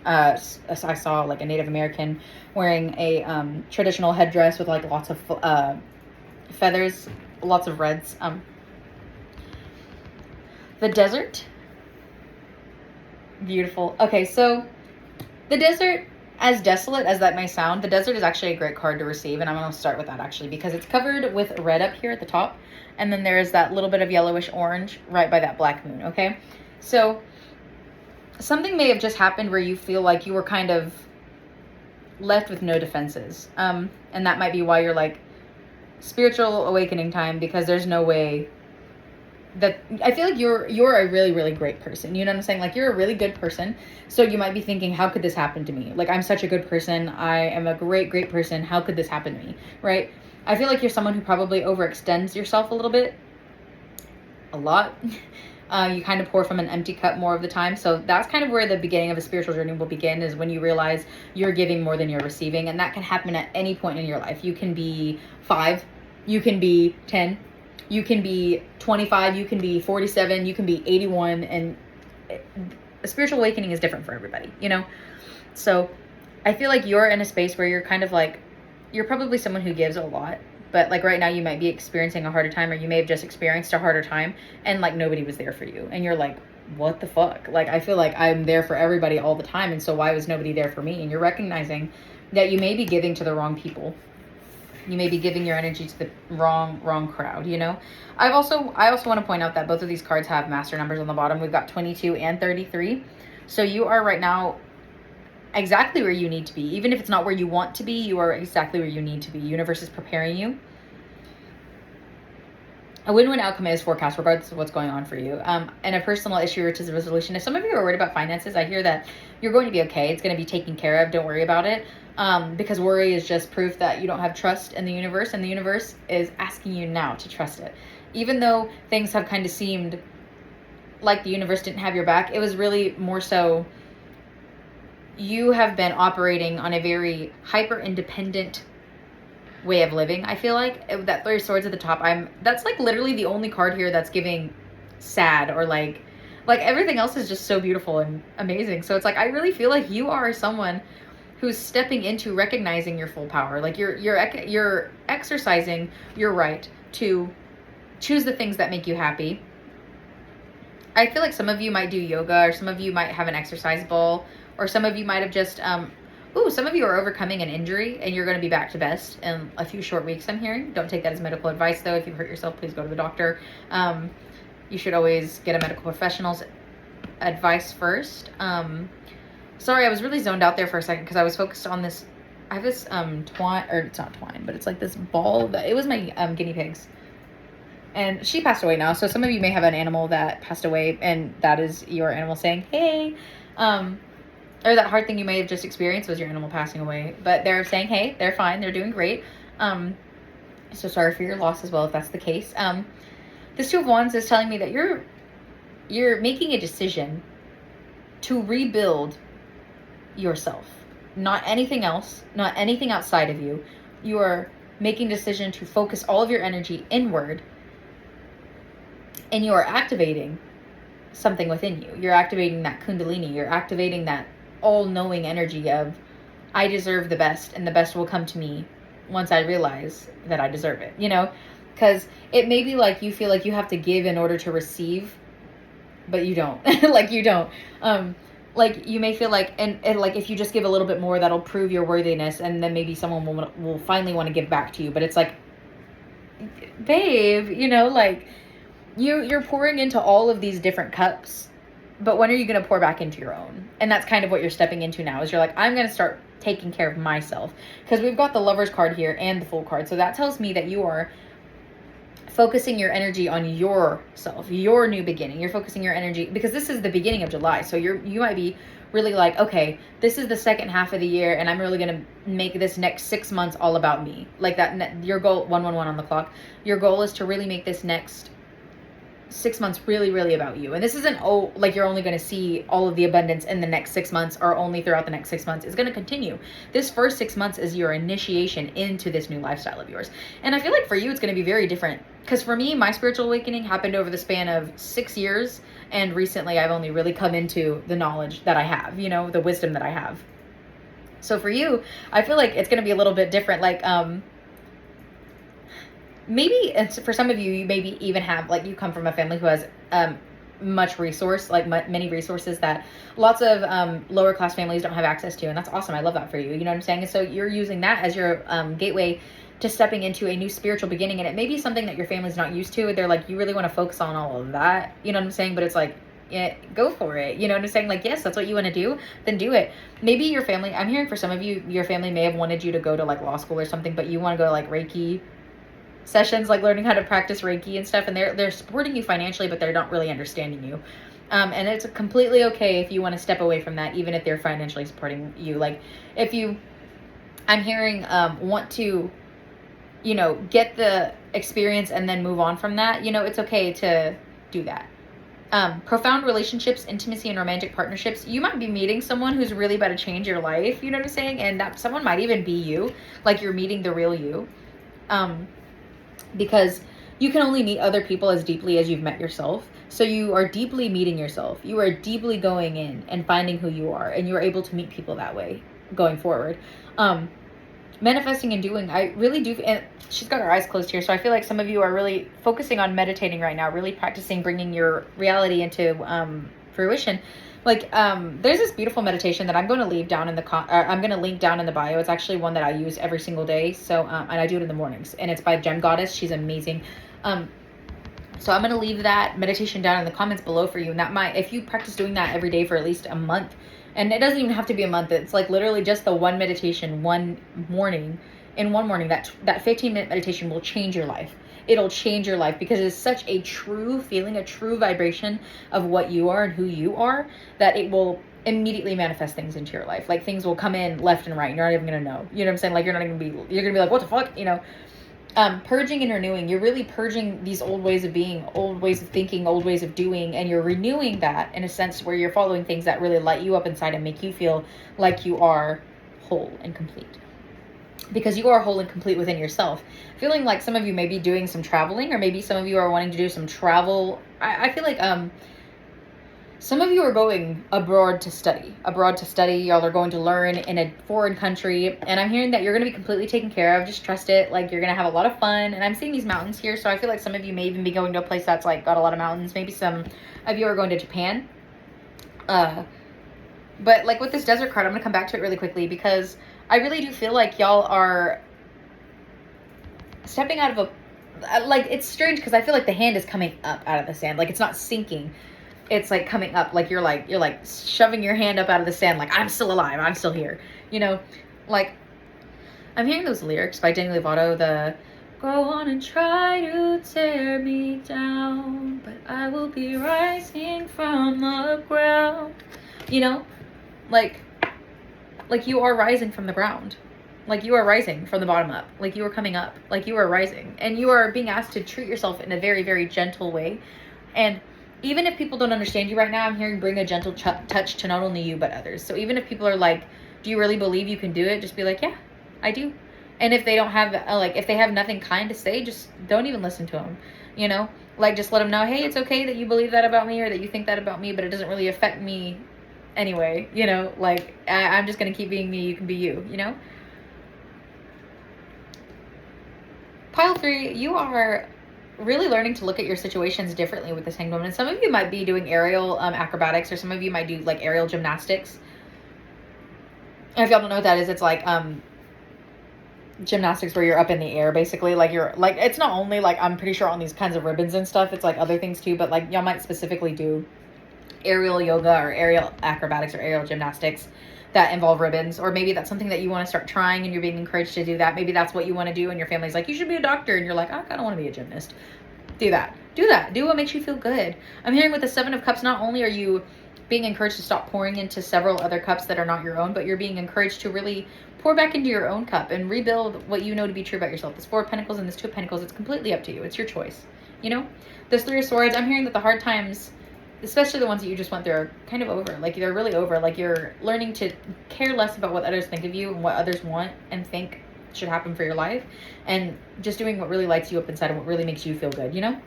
I saw like a Native American wearing a traditional headdress with like lots of feathers, lots of reds. The desert. Beautiful. Okay, so the desert, as desolate as that may sound, the desert is actually a great card to receive, and I'm going to start with that actually because it's covered with red up here at the top, and then there is that little bit of yellowish orange right by that black moon, okay? So something may have just happened where you feel like you were kind of left with no defenses, and that might be why you're like spiritual awakening time, because there's no way that I feel like you're a really great person. You know what I'm saying? Like, you're a really good person. So you might be thinking, how could this happen to me? Like, I'm such a good person. I am a great person. How could this happen to me? Right? I feel like you're someone who probably overextends yourself a little bit. A lot. You kind of pour from an empty cup more of the time. So that's kind of where the beginning of a spiritual journey will begin, is when you realize you're giving more than you're receiving. And that can happen at any point in your life. You can be 5. You can be 10. You can be 25, you can be 47, you can be 81, and a spiritual awakening is different for everybody, you know? So I feel like you're in a space where you're kind of like, you're probably someone who gives a lot, but like right now you might be experiencing a harder time, or you may have just experienced a harder time, and like nobody was there for you. And you're like, what the fuck? Like, I feel like I'm there for everybody all the time, and so why was nobody there for me? And you're recognizing that you may be giving to the wrong people. You may be giving your energy to the wrong crowd, you know? I also want to point out that both of these cards have master numbers on the bottom. We've got 22 and 33. So you are right now exactly where you need to be. Even if it's not where you want to be, you are exactly where you need to be. Universe is preparing you. A win-win outcome is forecast, regardless of what's going on for you. And a personal issue reaches a resolution. If some of you are worried about finances, I hear that you're going to be okay. It's going to be taken care of. Don't worry about it. Because worry is just proof that you don't have trust in the universe, and the universe is asking you now to trust it. Even though things have kind of seemed like the universe didn't have your back, it was really more so you have been operating on a very hyper-independent way of living. I feel like that 3 of Swords at the top, that's like literally the only card here that's giving sad, or like everything else is just so beautiful and amazing. So it's like, I really feel like you are someone who's stepping into recognizing your full power. Like, you're exercising your right to choose the things that make you happy. I feel like some of you might do yoga, or some of you might have an exercise ball, or some of you might have just some of you are overcoming an injury, and you're going to be back to best in a few short weeks, I'm hearing. Don't take that as medical advice, though. If you hurt yourself, please go to the doctor. You should always get a medical professional's advice first. Sorry, I was really zoned out there for a second because I was focused on this. I have this twine, or it's not twine, but it's like this ball that, it was my guinea pigs. And she passed away now, so some of you may have an animal that passed away, and that is your animal saying, hey. Or that hard thing you may have just experienced was your animal passing away. But they're saying, hey, they're fine, they're doing great. So sorry for your loss as well, if that's the case. This 2 of Wands is telling me that you're making a decision to rebuild yourself, not anything else, not anything outside of you. You are making a decision to focus all of your energy inward, and you are activating something within you. You're activating that kundalini. You're activating that all-knowing energy of, I deserve the best, and the best will come to me once I realize that I deserve it, you know? Because it may be like you feel like you have to give in order to receive, but you don't. Like, you don't. Like, you may feel like, and like, if you just give a little bit more, that'll prove your worthiness, and then maybe someone will finally want to give back to you. But it's like, babe, you know, like, you're pouring into all of these different cups, but when are you going to pour back into your own? And that's kind of what you're stepping into now, is you're like, I'm going to start taking care of myself. Because we've got the Lovers card here and the Fool card. So that tells me that you are focusing your energy on yourself, your new beginning. You're focusing your energy, because this is the beginning of July. So you might be really like, okay, this is the second half of the year, and I'm really going to make this next 6 months all about me. Like that, your goal, 111 on the clock. Your goal is to really make this next 6 months really, really about you. And this isn't, oh, like you're only going to see all of the abundance in the next 6 months, or only throughout the next 6 months. It's going to continue. This first 6 months is your initiation into this new lifestyle of yours. And I feel like for you, it's going to be very different. Because for me, my spiritual awakening happened over the span of 6 years. And recently, I've only really come into the knowledge that I have, you know, the wisdom that I have. So for you, I feel like it's going to be a little bit different. Like, maybe it's, for some of you, you maybe even have, like, you come from a family who has much resource, like many resources that lots of lower class families don't have access to. And that's awesome. I love that for you. You know what I'm saying? And so you're using that as your gateway to stepping into a new spiritual beginning. And it may be something that your family's not used to. They're like, you really want to focus on all of that. You know what I'm saying? But it's like, yeah, go for it. You know what I'm saying? Like, yes, that's what you want to do, then do it. Maybe your family, I'm hearing for some of you, your family may have wanted you to go to like law school or something, but you want to go to like Reiki sessions, like learning how to practice Reiki and stuff. And they're supporting you financially, but they're not really understanding you. And it's completely okay if you want to step away from that, even if they're financially supporting you. Like, if you, I'm hearing, want to, you know, get the experience and then move on from that, you know, it's okay to do that. Profound relationships, intimacy, and romantic partnerships. You might be meeting someone who's really about to change your life. You know what I'm saying? And that someone might even be you. Like, you're meeting the real you. Because you can only meet other people as deeply as you've met yourself. So you are deeply meeting yourself. You are deeply going in and finding who you are. And you're able to meet people that way going forward. Manifesting and doing, I really do, and she's got her eyes closed here, so I feel like some of you are really focusing on meditating right now, really practicing bringing your reality into fruition. Like, there's this beautiful meditation that I'm going to leave down in the I'm going to link down in the bio. It's actually one that I use every single day. So and I do it in the mornings, and it's by Gem Goddess. She's amazing. So I'm going to leave that meditation down in the comments below for you. And that might, if you practice doing that every day for at least a month, and it doesn't even have to be a month, it's like literally just the one meditation, one morning, that 15-minute meditation will change your life. It'll change your life, because it's such a true feeling, a true vibration of what you are and who you are, that it will immediately manifest things into your life. Like, things will come in left and right. You're not even going to know. You know what I'm saying? Like, you're going to be like, what the fuck? You know, purging and renewing. You're really purging these old ways of being, old ways of thinking, old ways of doing, and you're renewing that in a sense where you're following things that really light you up inside and make you feel like you are whole and complete. Because you are whole and complete within yourself. Feeling like some of you may be doing some traveling, or maybe some of you are wanting to do some travel. I feel like some of you are going abroad to study. Y'all are going to learn in a foreign country. And I'm hearing that you're going to be completely taken care of. Just trust it. Like, you're going to have a lot of fun. And I'm seeing these mountains here. So I feel like some of you may even be going to a place that's like got a lot of mountains. Maybe some of you are going to Japan. But like with this desert card, I'm going to come back to it really quickly, because I really do feel like y'all are stepping out of like, it's strange because I feel like the hand is coming up out of the sand. Like, it's not sinking. It's like coming up. Like, you're like shoving your hand up out of the sand. Like, I'm still alive. I'm still here. You know, like, I'm hearing those lyrics by Demi Lovato, the go on and try to tear me down, but I will be rising from the ground. You know, like you are rising from the ground. Like, you are rising from the bottom up. Like, you are coming up. Like, you are rising. And you are being asked to treat yourself in a very, very gentle way. And even if people don't understand you right now, I'm hearing bring a gentle touch to not only you, but others. So even if people are like, do you really believe you can do it? Just be like, yeah, I do. And if they don't have, if they have nothing kind to say, just don't even listen to them. You know, like, just let them know, hey, it's okay that you believe that about me, or that you think that about me, but it doesn't really affect me anyway. You know, like, I'm just going to keep being me. You can be you, you know? Pile 3, you are really learning to look at your situations differently with this Hanged Woman. And some of you might be doing aerial acrobatics, or some of you might do like aerial gymnastics. And if y'all don't know what that is, it's like gymnastics where you're up in the air, basically. Like you're like, it's not only like, I'm pretty sure on these kinds of ribbons and stuff, it's like other things too, but like y'all might specifically do aerial yoga or aerial acrobatics or aerial gymnastics that involve ribbons. Or maybe that's something that you want to start trying and you're being encouraged to do that. Maybe that's what you want to do and your family's like, you should be a doctor, and you're like, I kind of want to be a gymnast. Do that. Do what makes you feel good. I'm hearing with the Seven of Cups, not only are you being encouraged to stop pouring into several other cups that are not your own, but you're being encouraged to really pour back into your own cup and rebuild what you know to be true about yourself. This Four of Pentacles and this Two of Pentacles, it's completely up to you. It's your choice. You know, this Three of Swords, I'm hearing that the hard times, especially the ones that you just went through, are kind of over. Like they're really over. Like you're learning to care less about what others think of you and what others want and think should happen for your life, and just doing what really lights you up inside and what really makes you feel good, you know?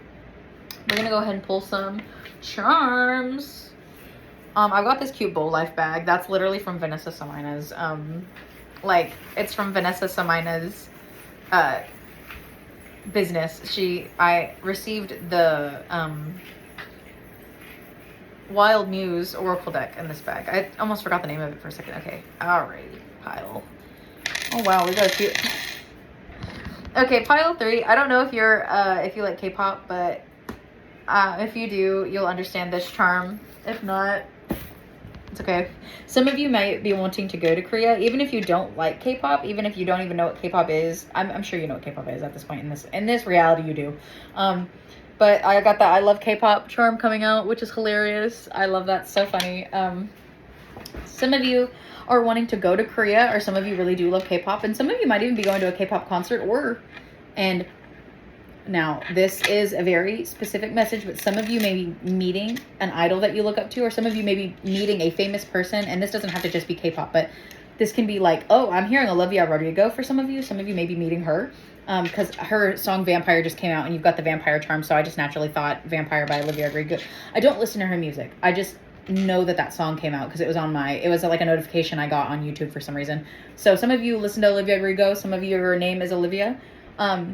We're gonna go ahead and pull some charms. I've got this cute Bow Life bag. That's literally from Vanessa Samina's. Like, it's from Vanessa Samina's business. I received the Wild Muse Oracle deck in this bag. I almost forgot the name of it for a second. Okay, alrighty, pile. Oh wow, we got a cute. Okay, pile 3. I don't know if you're if you like K-pop, but if you do, you'll understand this charm. If not, it's okay. Some of you might be wanting to go to Korea, even if you don't like K-pop, even if you don't even know what K-pop is. I'm sure you know what K-pop is at this point in this reality. You do. But I got that I love K-pop charm coming out, which is hilarious. I love that. So funny. Some of you are wanting to go to Korea, or some of you really do love K-pop, and some of you might even be going to a K-pop concert, and now this is a very specific message, but some of you may be meeting an idol that you look up to, or some of you may be meeting a famous person, and this doesn't have to just be K-pop, but this can be like, oh, I'm hearing Olivia Rodrigo for some of you. Some of you may be meeting her, because her song Vampire just came out, and you've got the vampire charm, so I just naturally thought Vampire by Olivia Rodrigo. I don't listen to her music. I just know that song came out because it was like a notification I got on YouTube for some reason. So some of you listen to Olivia Rodrigo. Some of you, your name is Olivia. I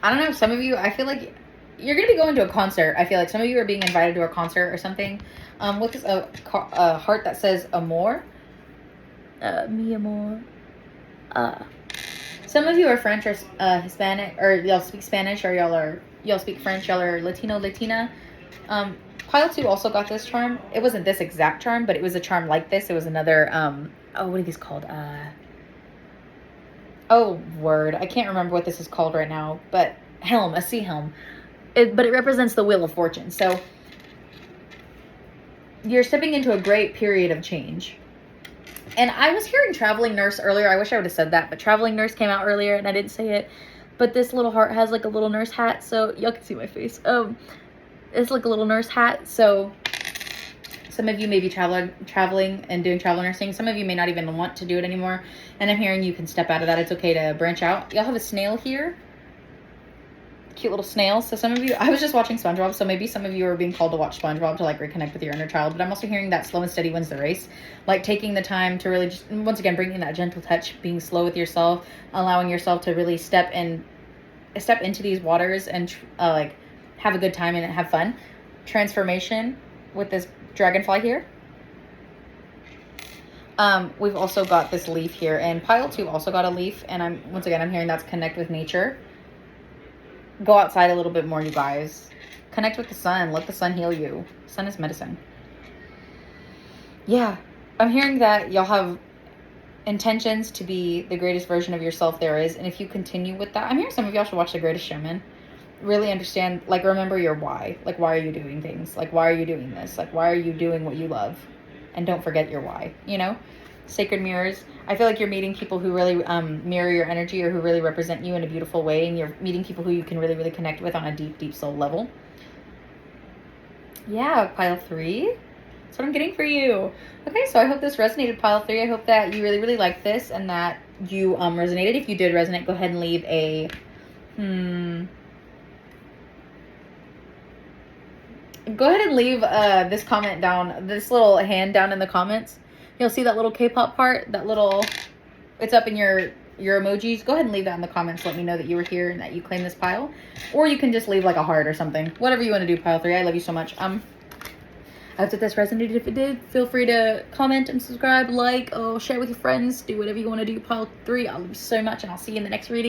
don't know. Some of you, I feel like you're going to be going to a concert. I feel like some of you are being invited to a concert or something. With this a heart that says amor. Mi amor. Some of you are French or Hispanic, or y'all speak Spanish, or y'all speak French. Y'all are Latino, Latina. Pile 2 also got this charm. It wasn't this exact charm, but it was a charm like this. It was another, what are these called? I can't remember what this is called right now, but helm, a sea helm. But it represents the Wheel of Fortune. So you're stepping into a great period of change. And I was hearing Traveling Nurse earlier. I wish I would have said that, but Traveling Nurse came out earlier and I didn't say it. But this little heart has like a little nurse hat, so y'all can see my face. It's like a little nurse hat, so some of you may be traveling and doing travel nursing. Some of you may not even want to do it anymore, and I'm hearing you can step out of that. It's okay to branch out. Y'all have a snail here, cute little snail. So some of you, I was just watching SpongeBob, so maybe some of you are being called to watch SpongeBob to like reconnect with your inner child. But I'm also hearing that slow and steady wins the race, like taking the time to really just, once again, bringing that gentle touch, being slow with yourself, allowing yourself to really step into these waters and like have a good time and have fun. Transformation with this dragonfly here. We've also got this leaf here, and pile 2 also got a leaf, and I'm hearing that's connect with nature. Go outside a little bit more, you guys. Connect with the sun. Let the sun heal you. Sun is medicine. Yeah, I'm hearing that y'all have intentions to be the greatest version of yourself there is, and if you continue with that, I'm hearing some of y'all should watch The Greatest Showman. Really understand, like, remember your why. Like, why are you doing things? Like, why are you doing this? Like, why are you doing what you love? And don't forget your why, you know? Sacred mirrors. I feel like you're meeting people who really mirror your energy, or who really represent you in a beautiful way, and you're meeting people who you can really, really connect with on a deep, deep soul level. Yeah, pile 3. That's what I'm getting for you. Okay, so I hope this resonated, pile 3. I hope that you really, really liked this, and that you resonated. If you did resonate, go ahead and leave a go ahead and leave this comment down, this little hand down in the comments. You'll see that little K-pop part, that little, it's up in your your emojis, go ahead and leave that in the comments. Let me know that you were here and that you claimed this pile. Or you can just leave like a heart or something. Whatever you want to do, pile 3. I love you so much. I hope that this resonated. If it did, feel free to comment and subscribe, like, or share with your friends. Do whatever you want to do, pile 3. I love you so much, and I'll see you in the next reading.